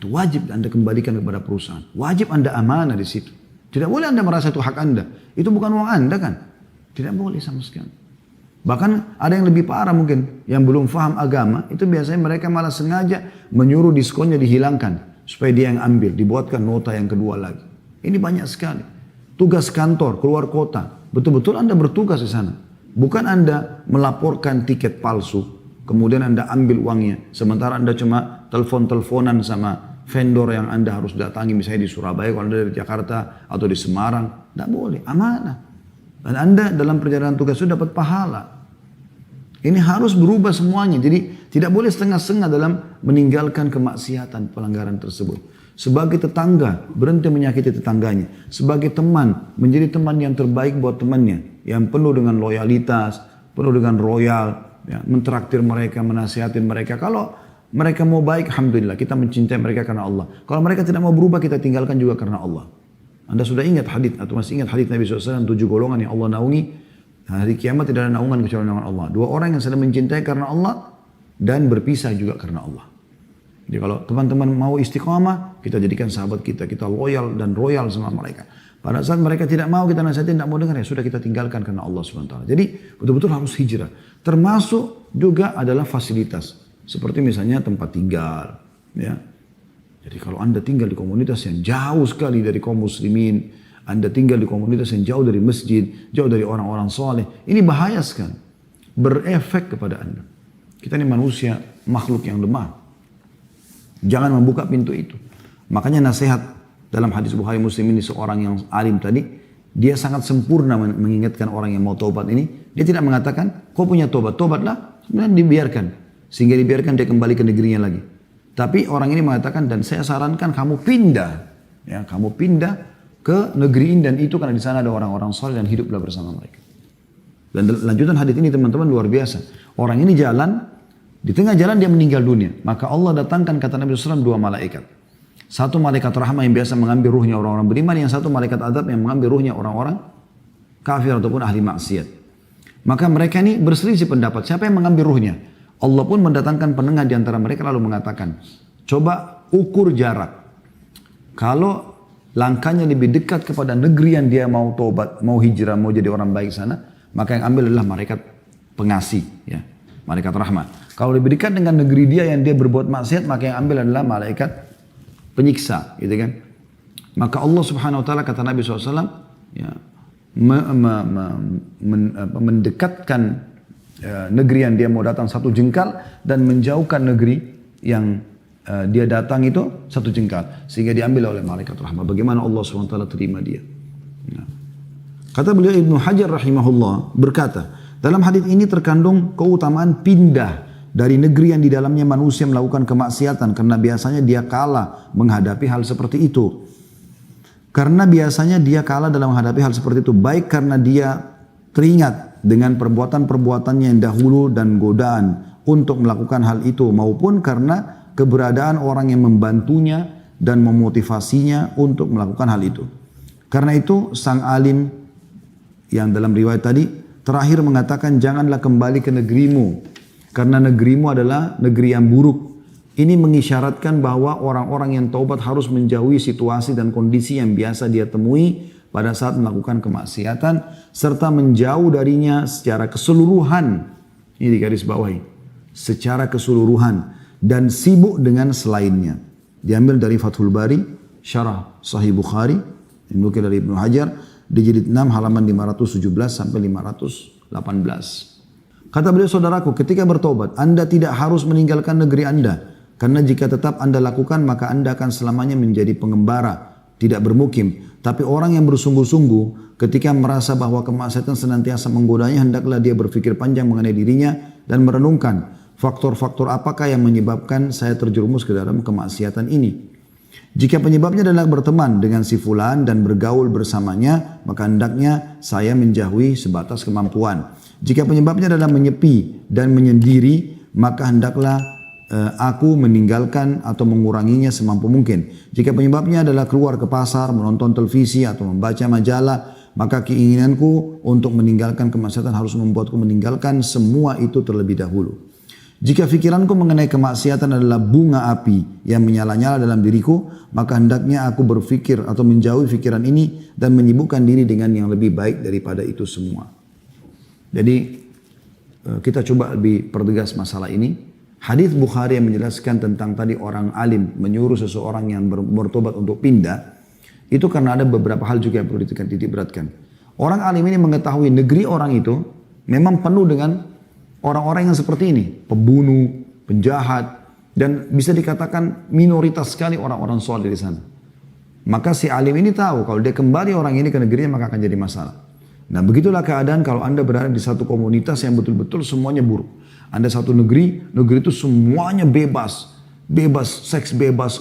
Itu wajib Anda kembalikan kepada perusahaan. Wajib Anda amanah di situ. Tidak boleh Anda merasa itu hak Anda. Itu bukan uang Anda kan? Tidak boleh sama sekali. Bahkan ada yang lebih parah mungkin, yang belum faham agama, itu biasanya mereka malah sengaja menyuruh diskonnya dihilangkan, supaya dia yang ambil, dibuatkan nota yang kedua lagi. Ini banyak sekali. Tugas kantor, keluar kota, betul-betul Anda bertugas di sana. Bukan Anda melaporkan tiket palsu, kemudian Anda ambil uangnya, sementara Anda cuma telepon-teleponan sama vendor yang Anda harus datangi, misalnya di Surabaya, kalau Anda dari Jakarta, atau di Semarang. Tidak boleh, amanah. Dan Anda dalam perjalanan tugas itu dapat pahala. Ini harus berubah semuanya. Jadi tidak boleh setengah-setengah dalam meninggalkan kemaksiatan, pelanggaran tersebut. Sebagai tetangga, berhenti menyakiti tetangganya. Sebagai teman, menjadi teman yang terbaik buat temannya. Yang penuh dengan loyalitas, penuh dengan royal. Ya, mentraktir mereka, menasihatin mereka. Kalau mereka mau baik, alhamdulillah, kita mencintai mereka karena Allah. Kalau mereka tidak mau berubah, kita tinggalkan juga karena Allah. Anda sudah ingat hadis atau masih ingat hadis Nabi SAW, 7 golongan yang Allah naungi. Hari kiamat tidak ada naungan kecuali naungan Allah. 2 orang yang saling mencintai karena Allah dan berpisah juga karena Allah. Jadi kalau teman-teman mau istiqamah, kita jadikan sahabat kita loyal dan royal sama mereka. Pada saat mereka tidak mau kita nasihatin, tidak mau dengar, ya sudah kita tinggalkan karena Allah SWT. Jadi betul-betul harus hijrah. Termasuk juga adalah fasilitas. Seperti misalnya tempat tinggal. Ya. Jadi kalau Anda tinggal di komunitas yang jauh sekali dari kaum muslimin, Anda tinggal di komunitas yang jauh dari masjid, jauh dari orang-orang soleh, ini bahaya sekali. Berefek kepada Anda. Kita ini manusia, makhluk yang lemah. Jangan membuka pintu itu. Makanya nasihat dalam hadis Bukhari Muslim ini, seorang yang alim tadi, dia sangat sempurna mengingatkan orang yang mau tobat ini. Dia tidak mengatakan, kau punya tobat, tobatlah, kemudian dibiarkan. Sehingga dibiarkan dia kembali ke negerinya lagi. Tapi orang ini mengatakan, dan saya sarankan kamu pindah. Ya, kamu pindah ke negeri ini dan itu, karena di sana ada orang-orang soleh dan hiduplah bersama mereka. Dan lanjutan hadis ini teman-teman luar biasa. Orang ini jalan, di tengah jalan dia meninggal dunia. Maka Allah datangkan, kata Nabi SAW, 2 malaikat. Satu malaikat rahmah yang biasa mengambil ruhnya orang-orang beriman, yang satu malaikat adab yang mengambil ruhnya orang-orang kafir ataupun ahli maksiat. Maka mereka ini berselisih pendapat. Siapa yang mengambil ruhnya? Allah pun mendatangkan penengah di antara mereka lalu mengatakan, coba ukur jarak. Kalau langkahnya lebih dekat kepada negeri yang dia mau tobat, mau hijrah, mau jadi orang baik sana, maka yang ambil adalah malaikat pengasih, ya, malaikat rahmat. Kalau lebih dekat dengan negeri dia yang dia berbuat maksiat, maka yang ambil adalah malaikat penyiksa, gitu kan? Maka Allah Subhanahu Wa Taala kata Nabi SAW, ya, mendekatkan negeri yang dia mau datang satu jengkal dan menjauhkan negeri yang dia datang itu satu jengkal sehingga diambil oleh malaikat rahmat. Bagaimana Allah SWT terima dia? Nah. Kata beliau Ibnu Hajar rahimahullah berkata, dalam hadis ini terkandung keutamaan pindah dari negeri yang di dalamnya manusia melakukan kemaksiatan karena biasanya dia kalah menghadapi hal seperti itu. Karena biasanya dia kalah dalam menghadapi hal seperti itu, baik karena dia teringat dengan perbuatan-perbuatannya yang dahulu dan godaan untuk melakukan hal itu, maupun karena keberadaan orang yang membantunya dan memotivasinya untuk melakukan hal itu. Karena itu sang alim yang dalam riwayat tadi terakhir mengatakan, janganlah kembali ke negerimu karena negerimu adalah negeri yang buruk. Ini mengisyaratkan bahwa orang-orang yang taubat harus menjauhi situasi dan kondisi yang biasa dia temui pada saat melakukan kemaksiatan, serta menjauh darinya secara keseluruhan. Ini digaris bawahi, secara keseluruhan, dan sibuk dengan selainnya. Diambil dari Fathul Bari, Syarah Sahih Bukhari, dinukil dari Ibnu Hajar, di jilid 6 halaman 517 sampai 518. Kata beliau, saudaraku, ketika bertobat, Anda tidak harus meninggalkan negeri Anda. Karena jika tetap Anda lakukan, maka Anda akan selamanya menjadi pengembara, tidak bermukim. Tapi orang yang bersungguh-sungguh, ketika merasa bahwa kemaksiatan senantiasa menggodanya, hendaklah dia berpikir panjang mengenai dirinya dan merenungkan faktor-faktor apakah yang menyebabkan saya terjerumus ke dalam kemaksiatan ini. Jika penyebabnya adalah berteman dengan si fulan dan bergaul bersamanya, maka hendaknya saya menjauhi sebatas kemampuan. Jika penyebabnya adalah menyepi dan menyendiri, maka hendaklah aku meninggalkan atau menguranginya semampu mungkin. Jika penyebabnya adalah keluar ke pasar, menonton televisi atau membaca majalah, maka keinginanku untuk meninggalkan kemaksiatan harus membuatku meninggalkan semua itu terlebih dahulu. Jika pikiranku mengenai kemaksiatan adalah bunga api yang menyala-nyala dalam diriku, maka hendaknya aku berpikir atau menjauhi pikiran ini dan menyibukkan diri dengan yang lebih baik daripada itu semua. Jadi kita coba lebih pertegas masalah ini. Hadis Bukhari yang menjelaskan tentang tadi orang alim menyuruh seseorang yang bertobat untuk pindah, itu karena ada beberapa hal juga yang perlu dititik beratkan. Orang alim ini mengetahui negeri orang itu memang penuh dengan orang-orang yang seperti ini, pembunuh, penjahat, dan bisa dikatakan minoritas sekali orang-orang soleh di sana. Maka si alim ini tahu kalau dia kembali orang ini ke negerinya maka akan jadi masalah. Nah begitulah keadaan kalau Anda berada di satu komunitas yang betul-betul semuanya buruk. Anda satu negeri itu semuanya bebas, seks bebas,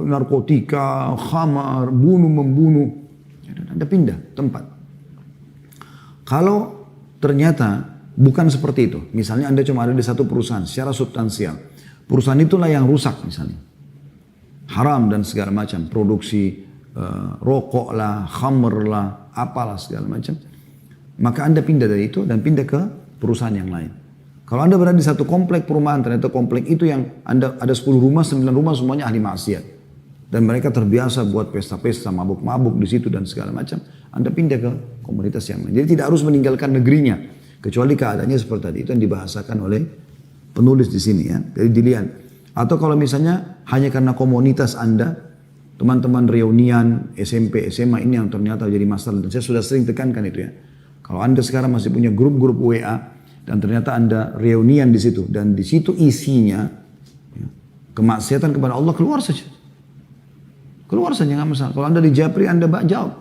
narkotika, khamar, bunuh-membunuh. Anda pindah tempat. Kalau ternyata bukan seperti itu, misalnya Anda cuma ada di satu perusahaan secara substansial, perusahaan itulah yang rusak misalnya, haram dan segala macam, produksi rokok lah, khamr lah, apalah segala macam, maka Anda pindah dari itu dan pindah ke perusahaan yang lain. Kalau Anda berada di satu komplek perumahan, ternyata komplek itu yang Anda ada 10 rumah, 9 rumah semuanya ahli maksiat. Dan mereka terbiasa buat pesta-pesta, mabuk-mabuk di situ dan segala macam. Anda pindah ke komunitas yang lain. Jadi tidak harus meninggalkan negerinya. Kecuali keadaannya seperti tadi. Itu yang dibahasakan oleh penulis di sini ya. Jadi dilihat. Atau kalau misalnya hanya karena komunitas Anda, teman-teman reunian, SMP, SMA ini yang ternyata jadi masalah. Dan saya sudah sering tekankan itu ya. Kalau Anda sekarang masih punya grup-grup WA, dan ternyata Anda reunian di situ dan di situ isinya ya, kemaksiatan kepada Allah, keluar saja nggak masalah. Kalau Anda di Japri Anda jawab,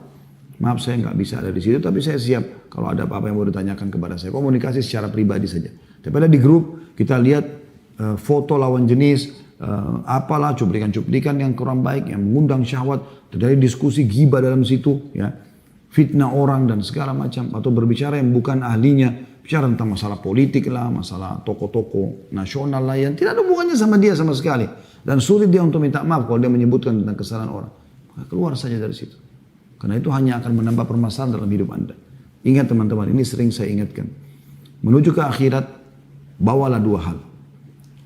maaf saya nggak bisa ada di situ tapi saya siap kalau ada apa-apa yang mau ditanyakan kepada saya, komunikasi secara pribadi saja. Daripada di grup kita lihat foto lawan jenis, apalah cuplikan-cuplikan yang kurang baik yang mengundang syahwat, terjadi diskusi gibah dalam situ ya, fitnah orang dan segala macam, atau berbicara yang bukan ahlinya. Bicara tentang masalah politik lah, masalah tokoh-tokoh nasional lah yang tidak ada hubungannya sama dia sama sekali. Dan sulit dia untuk minta maaf kalau dia menyebutkan tentang kesalahan orang. Maka keluar saja dari situ. Karena itu hanya akan menambah permasalahan dalam hidup Anda. Ingat teman-teman, ini sering saya ingatkan. menuju ke akhirat, bawalah dua hal.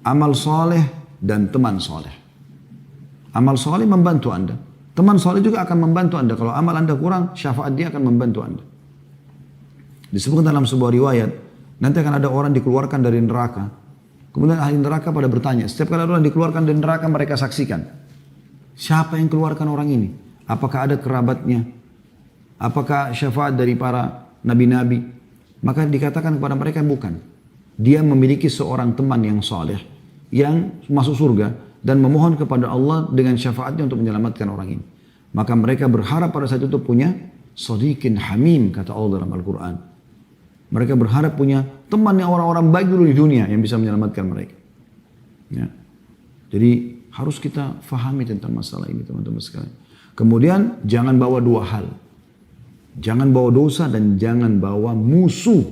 Amal soleh dan teman soleh. Amal soleh membantu Anda. Teman soleh juga akan membantu Anda. Kalau amal Anda kurang, syafaat dia akan membantu Anda. Disebutkan dalam sebuah riwayat, nanti akan ada orang dikeluarkan dari neraka. Kemudian ahli neraka pada bertanya, setiap kali orang dikeluarkan dari neraka mereka saksikan. Siapa yang keluarkan orang ini? Apakah ada kerabatnya? Apakah syafaat dari para nabi-nabi? Maka dikatakan kepada mereka bukan. Dia memiliki seorang teman yang saleh yang masuk surga dan memohon kepada Allah dengan syafaatnya untuk menyelamatkan orang ini. Maka mereka berharap pada saat itu punya sadiqin hamim, kata Allah dalam Al-Quran. Mereka berharap punya teman yang orang-orang baik dulu di dunia yang bisa menyelamatkan mereka. Ya. Jadi harus kita fahami tentang masalah ini teman-teman sekalian. Kemudian jangan bawa dua hal. Jangan bawa dosa dan jangan bawa musuh.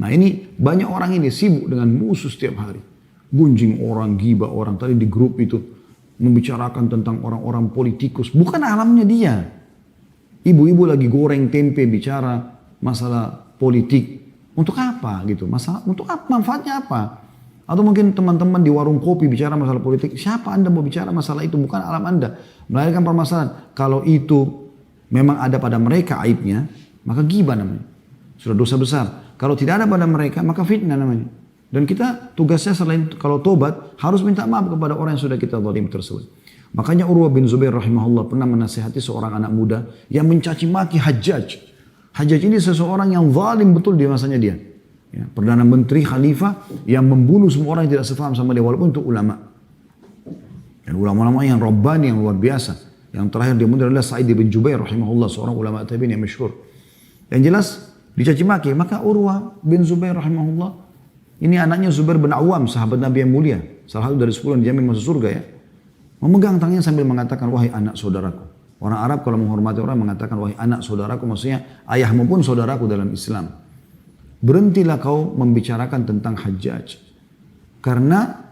Nah ini banyak orang ini sibuk dengan musuh setiap hari. Gunjing orang, gibah orang. Tadi di grup itu membicarakan tentang orang-orang politikus. Bukan alamnya dia. Ibu-ibu lagi goreng tempe bicara masalah politik. Untuk apa gitu? Masalah untuk apa? Manfaatnya apa? Atau mungkin teman-teman di warung kopi bicara masalah politik. Siapa Anda mau bicara masalah itu? Bukan alam Anda. Melahirkan permasalahan. Kalau itu memang ada pada mereka aibnya, maka ghibah namanya. Sudah dosa besar. Kalau tidak ada pada mereka, maka fitnah namanya. Dan kita tugasnya selain kalau tobat, harus minta maaf kepada orang yang sudah kita zalim tersebut. Makanya Urwah bin Zubair rahimahullah pernah menasihati seorang anak muda yang mencaci maki Hajjaj. Hajjaj ini seseorang yang zalim betul di masanya dia. Ya, Perdana Menteri Khalifah yang membunuh semua orang yang tidak sefaham sama dia walaupun untuk ulama. Dan ulama-ulama yang Rabbani yang luar biasa. Yang terakhir dia muncul adalah Sa'id bin Jubair rahimahullah, seorang ulama tabi'in yang masyhur. Yang jelas dicaci maki, maka Urwah bin Zubair rahimahullah, ini anaknya Zubair bin Awam, sahabat Nabi yang mulia, salah satu dari 10 yang dijamin masuk surga ya. Memegang tangannya sambil mengatakan, wahai anak saudaraku. Orang Arab kalau menghormati orang mengatakan, wahai anak saudaraku, maksudnya ayahmu pun saudaraku dalam Islam. Berhentilah kau membicarakan tentang Hajjaj. Karena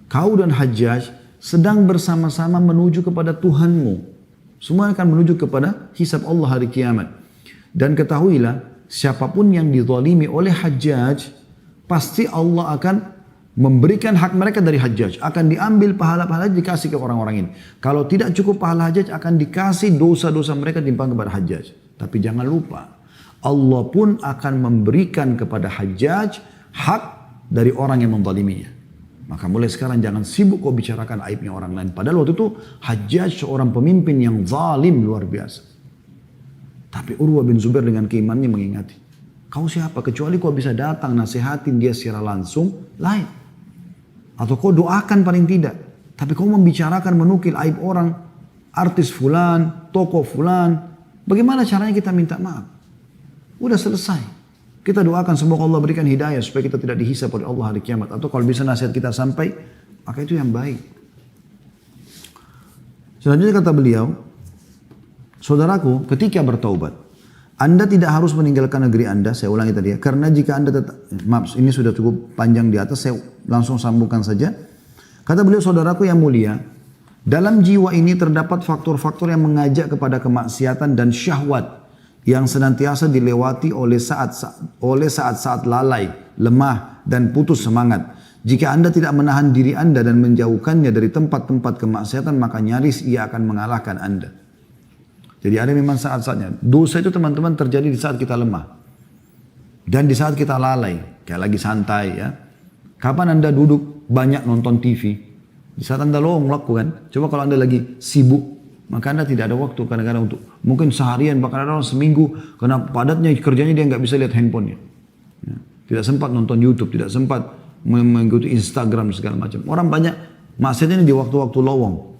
kau dan Hajjaj sedang bersama-sama menuju kepada Tuhanmu. Semua akan menuju kepada hisab Allah hari kiamat. Dan ketahuilah, siapapun yang dizalimi oleh Hajjaj, pasti Allah akan memberikan hak mereka dari Hajjaj. Akan diambil pahala-pahala dikasih ke orang-orang ini. Kalau tidak cukup pahala Hajjaj, akan dikasih dosa-dosa mereka timbang kepada Hajjaj. Tapi jangan lupa, Allah pun akan memberikan kepada Hajjaj hak dari orang yang menzaliminya. Maka mulai sekarang jangan sibuk kau bicarakan aibnya orang lain. Padahal waktu itu Hajjaj seorang pemimpin yang zalim luar biasa. Tapi Urwah bin Zubair dengan keimanannya mengingati. Kau siapa? Kecuali kau bisa datang nasihatin dia secara langsung, lain. Atau kau doakan paling tidak. Tapi kau membicarakan menukil aib orang, artis fulan, tokoh fulan. Bagaimana caranya kita minta maaf? Udah selesai. Kita doakan semoga Allah berikan hidayah supaya kita tidak dihisab oleh Allah hari kiamat. Atau kalau bisa nasihat kita sampai, maka itu yang baik. Selanjutnya kata beliau, saudaraku ketika bertaubat, Anda tidak harus meninggalkan negeri Anda, saya ulangi tadi ya, karena jika Anda tetap, maaf ini sudah cukup panjang di atas, saya langsung sambungkan saja. Kata beliau, saudaraku yang mulia, dalam jiwa ini terdapat faktor-faktor yang mengajak kepada kemaksiatan dan syahwat yang senantiasa dilewati oleh saat-saat lalai, lemah dan putus semangat. Jika Anda tidak menahan diri Anda dan menjauhkannya dari tempat-tempat kemaksiatan, maka nyaris ia akan mengalahkan Anda. Jadi ada memang saat-saatnya. Dosa itu teman-teman terjadi di saat kita lemah. Dan di saat kita lalai. Kayak lagi santai ya. Kapan Anda duduk banyak nonton TV? Di saat Anda lowong waktu kan. Coba kalau Anda lagi sibuk. Maka Anda tidak ada waktu kadang-kadang untuk. Mungkin seharian bahkan ada orang seminggu. Karena padatnya kerjanya dia nggak bisa lihat handphonenya. Ya. Tidak sempat nonton YouTube. Tidak sempat mengikuti Instagram segala macam. Orang banyak maksudnya ini di waktu-waktu lowong.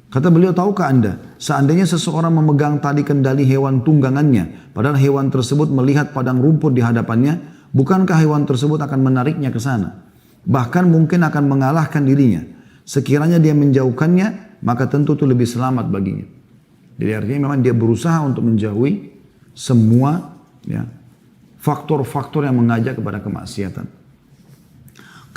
Kata beliau, tahukah Anda, seandainya seseorang memegang tali kendali hewan tunggangannya, padahal hewan tersebut melihat padang rumput di hadapannya, bukankah hewan tersebut akan menariknya ke sana? Bahkan mungkin akan mengalahkan dirinya. Sekiranya dia menjauhkannya, maka tentu itu lebih selamat baginya. Jadi artinya memang dia berusaha untuk menjauhi semua ya, faktor-faktor yang mengajak kepada kemaksiatan.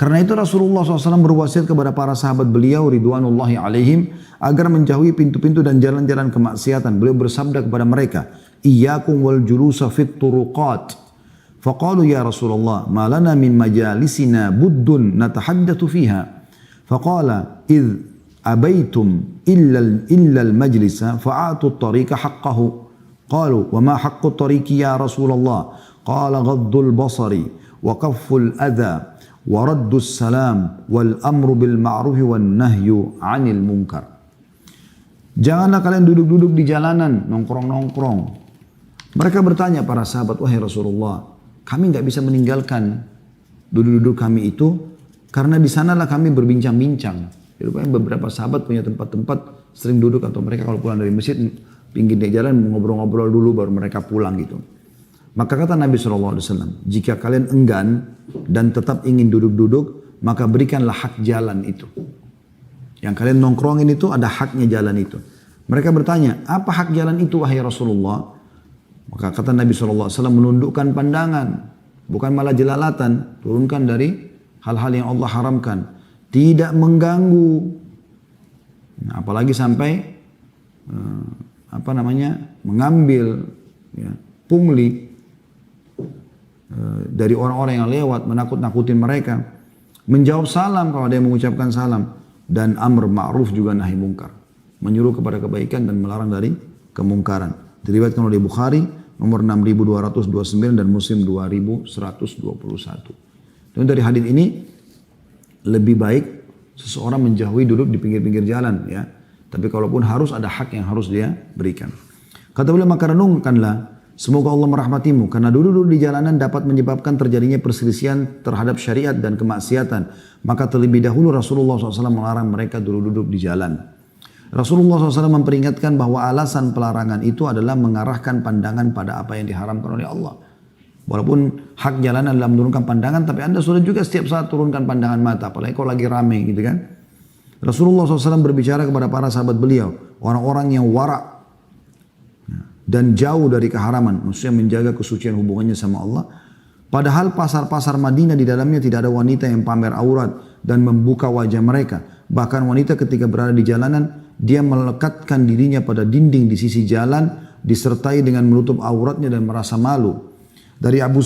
Karena itu Rasulullah SAW berwasiat kepada para sahabat beliau ridwanullahi alaihim agar menjauhi pintu-pintu dan jalan-jalan kemaksiatan. Beliau bersabda kepada mereka, "Iyyakum wal julusa fit turuqat." Faqalu ya Rasulullah, ma lana min majalisina buddun natahaddatsu fiha. Faqala idh abaitum illa al-majlisa fa'atu at-tariqa haqqahu. Qalu wa ma haqqu at-tariqi ya Rasulullah? Qala ghaddul basari wa kafful adha wa raddus salam wal amru bil ma'ruf wan nahyu 'anil munkar. Janganlah kalian duduk-duduk di jalanan, nongkrong-nongkrong. Mereka bertanya para sahabat, wahai Rasulullah, kami nggak bisa meninggalkan duduk-duduk kami itu karena di sanalah kami berbincang-bincang. Jadi beberapa sahabat punya tempat-tempat sering duduk atau mereka kalau pulang dari masjid pinggir di jalan ngobrol-ngobrol dulu baru mereka pulang gitu. Maka kata Nabi SAW, jika kalian enggan dan tetap ingin duduk-duduk, maka berikanlah hak jalan itu. Yang kalian nongkrongin itu ada haknya jalan itu. Mereka bertanya, apa hak jalan itu wahai Rasulullah? Maka kata Nabi SAW menundukkan pandangan, bukan malah jelalatan, turunkan dari hal-hal yang Allah haramkan. Tidak mengganggu, nah, apalagi sampai mengambil pungli dari orang-orang yang lewat, menakut-nakutin mereka, menjawab salam kalau ada yang mengucapkan salam, dan amr ma'ruf juga nahi mungkar, menyuruh kepada kebaikan dan melarang dari kemungkaran. Diriwayatkan oleh Bukhari nomor 6229 dan Muslim 2121. Dan dari hadis ini lebih baik seseorang menjauhi duduk di pinggir-pinggir jalan ya. Tapi kalaupun harus ada hak yang harus dia berikan. Kata beliau, maka renungkanlah, semoga Allah merahmatimu, karena duduk-duduk di jalanan dapat menyebabkan terjadinya perselisihan terhadap syariat dan kemaksiatan. Maka terlebih dahulu Rasulullah SAW melarang mereka duduk-duduk di jalan. Rasulullah SAW memperingatkan bahwa alasan pelarangan itu adalah mengarahkan pandangan pada apa yang diharamkan oleh Allah. Walaupun hak jalanan adalah menurunkan pandangan, tapi Anda sudah juga setiap saat turunkan pandangan mata, apalagi kalau lagi rame gitu kan. Rasulullah SAW berbicara kepada para sahabat beliau, orang-orang yang wara' dan jauh dari keharaman, maksudnya menjaga kesucian hubungannya sama Allah. Padahal pasar-pasar Madinah di dalamnya tidak ada wanita yang pamer aurat dan membuka wajah mereka. Bahkan wanita ketika berada di jalanan, dia melekatkan dirinya pada dinding di sisi jalan, disertai dengan menutup auratnya dan merasa malu. Dari Abu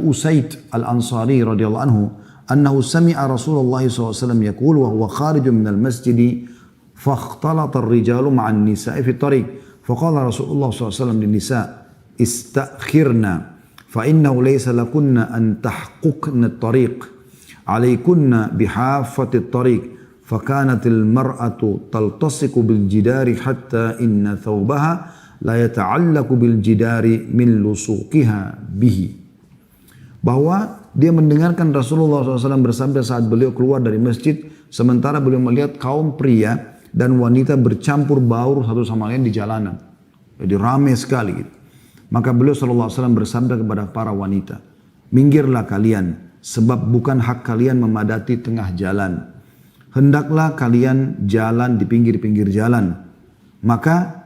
Usaid Al-Ansari radhiyallahu anhu, annahu sami'a Rasulullah SAW yaqul wa huwa kharijun minal masjid fakhtalata ar-rijalu ma'an nisa'i fi tariq. Faqala Rasulullah SAW lin-nisa' istakhirna fa innahu laysa lakunna an tahquqna at-tariq 'alaykunna bihafati at-tariq. فكانت المرأة تلتصق بالجدار حتى إن ثوبها لا يتعلق بالجدار من لصوقها به. Bahwa dia mendengarkan Rasulullah SAW bersabda saat beliau keluar dari masjid, sementara beliau melihat kaum pria dan wanita bercampur baur satu sama lain di jalanan. Jadi ramai sekali gitu. Maka beliau SAW bersabda kepada para wanita, minggirlah kalian, sebab bukan hak kalian memadati tengah jalan. Hendaklah kalian jalan di pinggir-pinggir jalan. Maka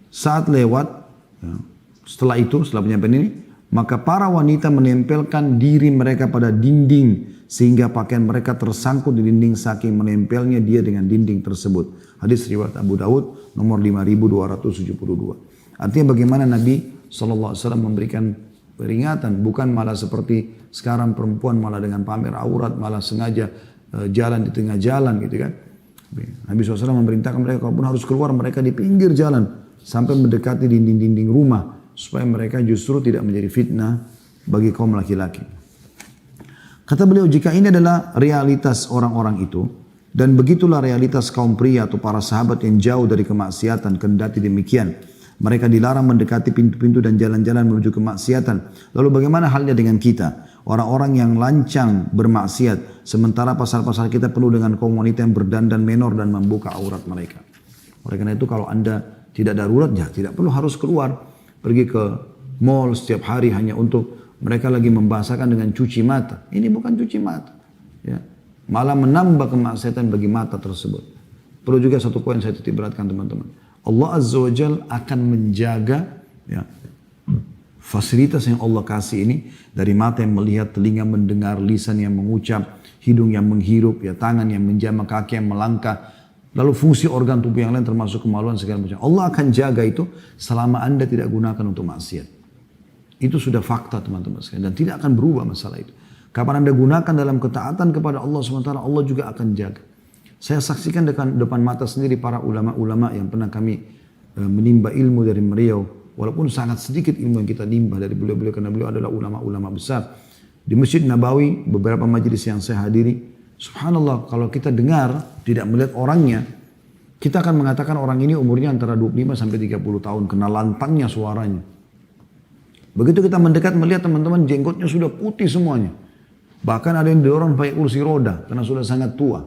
saat lewat, setelah penyampaian ini, maka para wanita menempelkan diri mereka pada dinding sehingga pakaian mereka tersangkut di dinding saking menempelnya dia dengan dinding tersebut. Hadis riwayat Abu Daud nomor 5272. Artinya bagaimana Nabi SAW memberikan peringatan, bukan malah seperti sekarang perempuan malah dengan pamer aurat, malah sengaja jalan di tengah jalan gitu kan. Nabi SAW memerintahkan mereka kalaupun harus keluar mereka di pinggir jalan sampai mendekati dinding-dinding rumah supaya mereka justru tidak menjadi fitnah bagi kaum laki-laki. Kata beliau, jika ini adalah realitas orang-orang itu dan begitulah realitas kaum pria atau para sahabat yang jauh dari kemaksiatan, kendati demikian mereka dilarang mendekati pintu-pintu dan jalan-jalan menuju kemaksiatan. Lalu bagaimana halnya dengan kita? Orang-orang yang lancang bermaksiat, sementara pasar-pasar kita penuh dengan kaum wanita yang berdandan menor dan membuka aurat mereka. Oleh karena itu kalau Anda tidak darurat, ya tidak perlu harus keluar. Pergi ke mall setiap hari hanya untuk mereka lagi membahasakan dengan cuci mata. Ini bukan cuci mata. Ya. Malah menambah kemaksiatan bagi mata tersebut. Perlu juga satu poin saya titik beratkan teman-teman. Allah Azza wa Jal akan menjaga ya, fasilitas yang Allah kasih ini dari mata yang melihat, telinga mendengar, lisan yang mengucap, hidung yang menghirup, ya tangan yang menjamah, kaki yang melangkah, lalu fungsi organ tubuh yang lain termasuk kemaluan segala macam. Allah akan jaga itu selama Anda tidak gunakan untuk maksiat. Itu sudah fakta teman-teman sekalian. Dan tidak akan berubah masalah itu. Kapan Anda gunakan dalam ketaatan kepada Allah SWT, Allah juga akan jaga. Saya saksikan depan mata sendiri para ulama-ulama yang pernah kami menimba ilmu dari beliau. Walaupun sangat sedikit ilmu yang kita nimba dari beliau-beliau, karena beliau adalah ulama-ulama besar. Di Masjid Nabawi, beberapa majelis yang saya hadiri, subhanallah, kalau kita dengar, tidak melihat orangnya, kita akan mengatakan orang ini umurnya antara 25 sampai 30 tahun, kena lantangnya suaranya. Begitu kita mendekat melihat teman-teman, jenggotnya sudah putih semuanya. Bahkan ada yang didorong pakai kursi roda karena sudah sangat tua.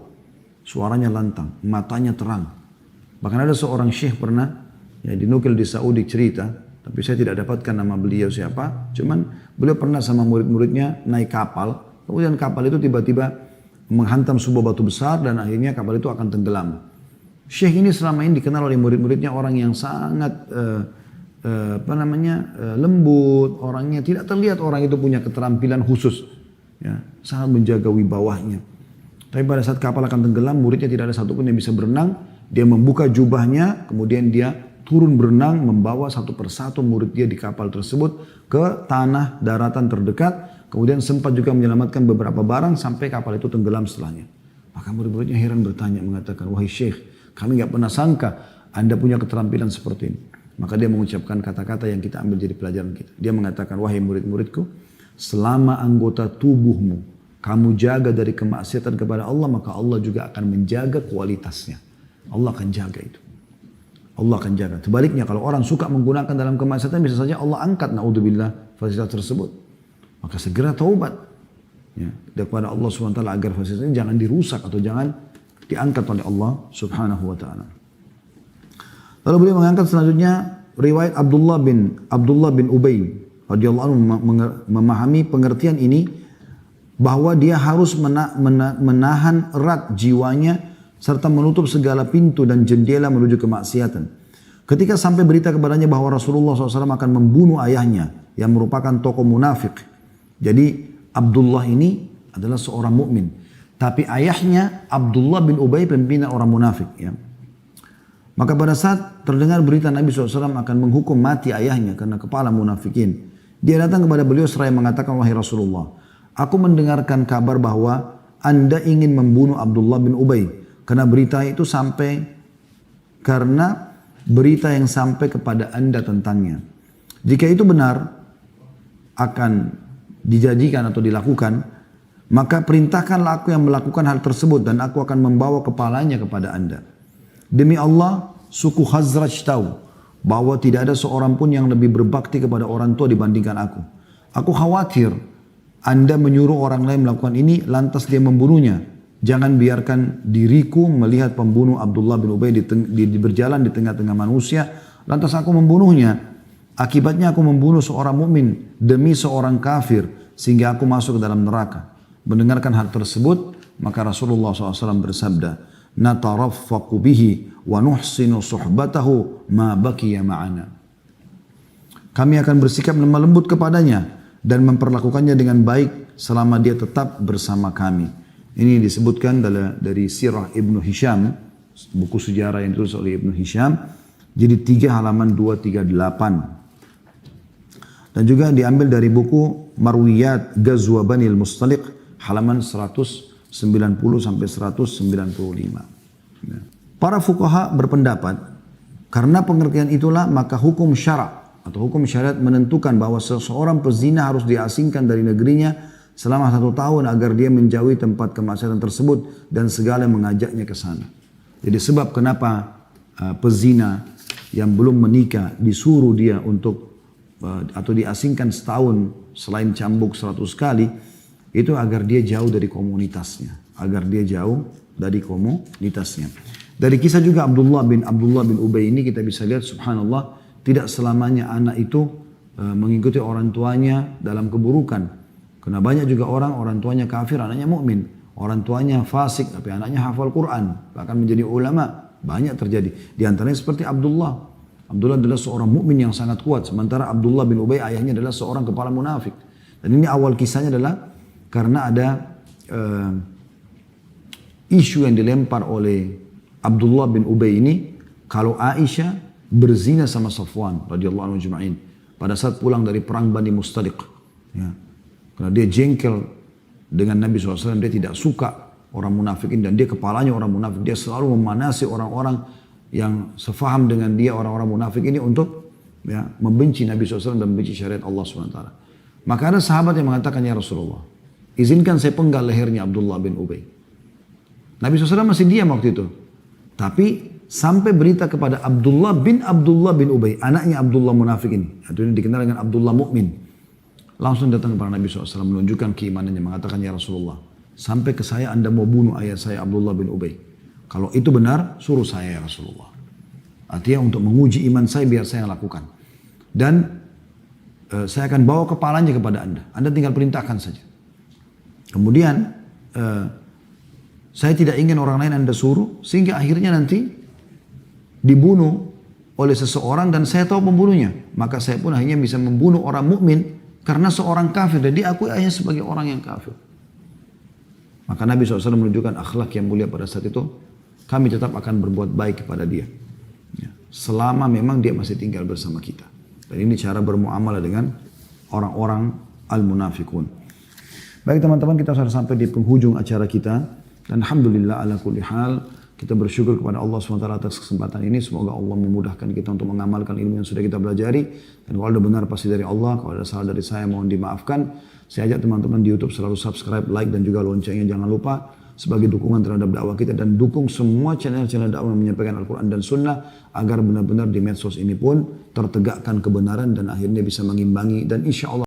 Suaranya lantang, matanya terang. Bahkan ada seorang syekh pernah, ya dinukil di Saudi cerita, tapi saya tidak dapatkan nama beliau siapa. Cuman beliau pernah sama murid-muridnya naik kapal. Kemudian kapal itu tiba-tiba menghantam sebuah batu besar dan akhirnya kapal itu akan tenggelam. Syekh ini selama ini dikenal oleh murid-muridnya orang yang sangat lembut, orangnya tidak terlihat orang itu punya keterampilan khusus, ya, sangat menjaga wibawahnya. Tapi pada saat kapal akan tenggelam, muridnya tidak ada satupun yang bisa berenang. Dia membuka jubahnya, kemudian dia turun berenang, membawa satu persatu murid dia di kapal tersebut ke tanah daratan terdekat. Kemudian sempat juga menyelamatkan beberapa barang sampai kapal itu tenggelam setelahnya. Maka murid-muridnya heran bertanya, mengatakan, wahai Syekh, kami nggak pernah sangka Anda punya keterampilan seperti ini. Maka dia mengucapkan kata-kata yang kita ambil jadi pelajaran kita. Dia mengatakan, wahai murid-muridku, selama anggota tubuhmu kamu jaga dari kemaksiatan kepada Allah, maka Allah juga akan menjaga kualitasnya. Allah akan jaga itu. Allah akan jaga. Sebaliknya kalau orang suka menggunakan dalam kemaksiatan, bisa saja Allah angkat, naudzubillah, fasilitas tersebut. Maka segera taubat, ya, kepada Allah SWT agar fasilitas ini jangan dirusak atau jangan diangkat oleh Allah Subhanahu wa ta'ala. Lalu beliau mengangkat selanjutnya riwayat Abdullah bin Ubay radhiyallahu anhu memahami pengertian ini bahwa dia harus menahan erat jiwanya serta menutup segala pintu dan jendela menuju kemaksiatan. Ketika sampai berita kepadanya bahwa Rasulullah SAW akan membunuh ayahnya yang merupakan tokoh munafik. Jadi Abdullah ini adalah seorang mukmin, tapi ayahnya Abdullah bin Ubay pimpinan orang munafik, ya. Maka pada saat terdengar berita Nabi SAW akan menghukum mati ayahnya karena kepala munafikin, dia datang kepada beliau seraya mengatakan, wahai Rasulullah, aku mendengarkan kabar bahwa Anda ingin membunuh Abdullah bin Ubay karena berita yang sampai kepada Anda tentangnya. Jika itu benar akan dijadikan atau dilakukan, maka perintahkanlah aku yang melakukan hal tersebut dan aku akan membawa kepalanya kepada Anda. Demi Allah, suku Khazraj tahu bahwa tidak ada seorang pun yang lebih berbakti kepada orang tua dibandingkan aku. Aku khawatir Anda menyuruh orang lain melakukan ini, lantas dia membunuhnya. Jangan biarkan diriku melihat pembunuh Abdullah bin Ubay berjalan di tengah-tengah manusia, lantas aku membunuhnya. Akibatnya aku membunuh seorang mukmin demi seorang kafir, sehingga aku masuk ke dalam neraka. Mendengarkan hal tersebut, maka Rasulullah SAW bersabda, nataraffaqu bihi wa nuhsinu suhbatahu ma baqiya ma'ana. Kami akan bersikap lemah lembut kepadanya dan memperlakukannya dengan baik selama dia tetap bersama kami. Ini disebutkan dari Sirah Ibnu Hisham, buku sejarah yang ditulis oleh Ibnu Hisham, jadi 3 halaman 238. Dan juga diambil dari buku Marwiyat Ghazwa Bani al-Mustaliq, halaman 190 sampai 195. Para fuqaha berpendapat, karena pengertian itulah maka hukum syara' atau hukum syariat menentukan bahwa seseorang pezina harus diasingkan dari negerinya selama 1 tahun agar dia menjauhi tempat kemaksiatan tersebut dan segala yang mengajaknya ke sana. Jadi sebab kenapa pezina yang belum menikah disuruh dia untuk atau diasingkan setahun selain cambuk 100 kali, itu agar dia jauh dari komunitasnya, Dari kisah juga Abdullah bin Ubay ini kita bisa lihat, subhanallah, tidak selamanya anak itu mengikuti orang tuanya dalam keburukan. Karena banyak juga orang tuanya kafir, anaknya mukmin, orang tuanya fasik tapi anaknya hafal Quran, bahkan menjadi ulama. Banyak terjadi. Di antaranya seperti Abdullah. Abdullah adalah seorang mukmin yang sangat kuat, sementara Abdullah bin Ubay ayahnya adalah seorang kepala munafik. Dan ini awal kisahnya adalah karena ada isu yang dilempar oleh Abdullah bin Ubay ini, kalau Aisyah berzina sama Safwan radhiyallahu anhu ajma'in. pada saat pulang dari perang Bani Mustaliq. Ya. Karena dia jengkel dengan Nabi SAW, dia tidak suka orang munafikin dan dia kepalanya orang munafik. Dia selalu memanasi orang-orang yang sefaham dengan dia, orang-orang munafik ini untuk ya, membenci Nabi SAW dan membenci syariat Allah SWT. Maka ada sahabat yang mengatakan, ya Rasulullah, izinkan saya penggal lehernya Abdullah bin Ubay. Nabi SAW masih diam waktu itu. Tapi sampai berita kepada Abdullah bin Ubay, anaknya Abdullah munafik ini. Itu dikenal dengan Abdullah Mukmin. Langsung datang kepada Nabi SAW menunjukkan keimanannya, mengatakan, ya Rasulullah, sampai ke saya Anda mau bunuh ayah saya Abdullah bin Ubay. Kalau itu benar, suruh saya ya Rasulullah. Artinya untuk menguji iman saya biar saya lakukan. Dan saya akan bawa kepalanya kepada Anda. Anda tinggal perintahkan saja. Kemudian saya tidak ingin orang lain Anda suruh, sehingga akhirnya nanti dibunuh oleh seseorang dan saya tahu pembunuhnya. Maka saya pun akhirnya bisa membunuh orang mukmin karena seorang kafir dan diakui ayahnya sebagai orang yang kafir. Maka Nabi SAW menunjukkan akhlak yang mulia pada saat itu. Kami tetap akan berbuat baik kepada dia. Ya. Selama memang dia masih tinggal bersama kita. Dan ini cara bermuamalah dengan orang-orang al-munafikun. Baik teman-teman, kita sudah sampai di penghujung acara kita. Dan alhamdulillah ala kulli hal. Kita bersyukur kepada Allah SWT atas kesempatan ini. Semoga Allah memudahkan kita untuk mengamalkan ilmu yang sudah kita pelajari. Dan kalau ada benar pasti dari Allah. Kalau ada salah dari saya mohon dimaafkan. Saya ajak teman-teman di YouTube selalu subscribe, like dan juga loncengnya jangan lupa. Sebagai dukungan terhadap dakwah kita. Dan dukung semua channel-channel dakwah yang menyampaikan Al-Quran dan Sunnah. Agar benar-benar di medsos ini pun tertegakkan kebenaran dan akhirnya bisa mengimbangi. Dan insya Allah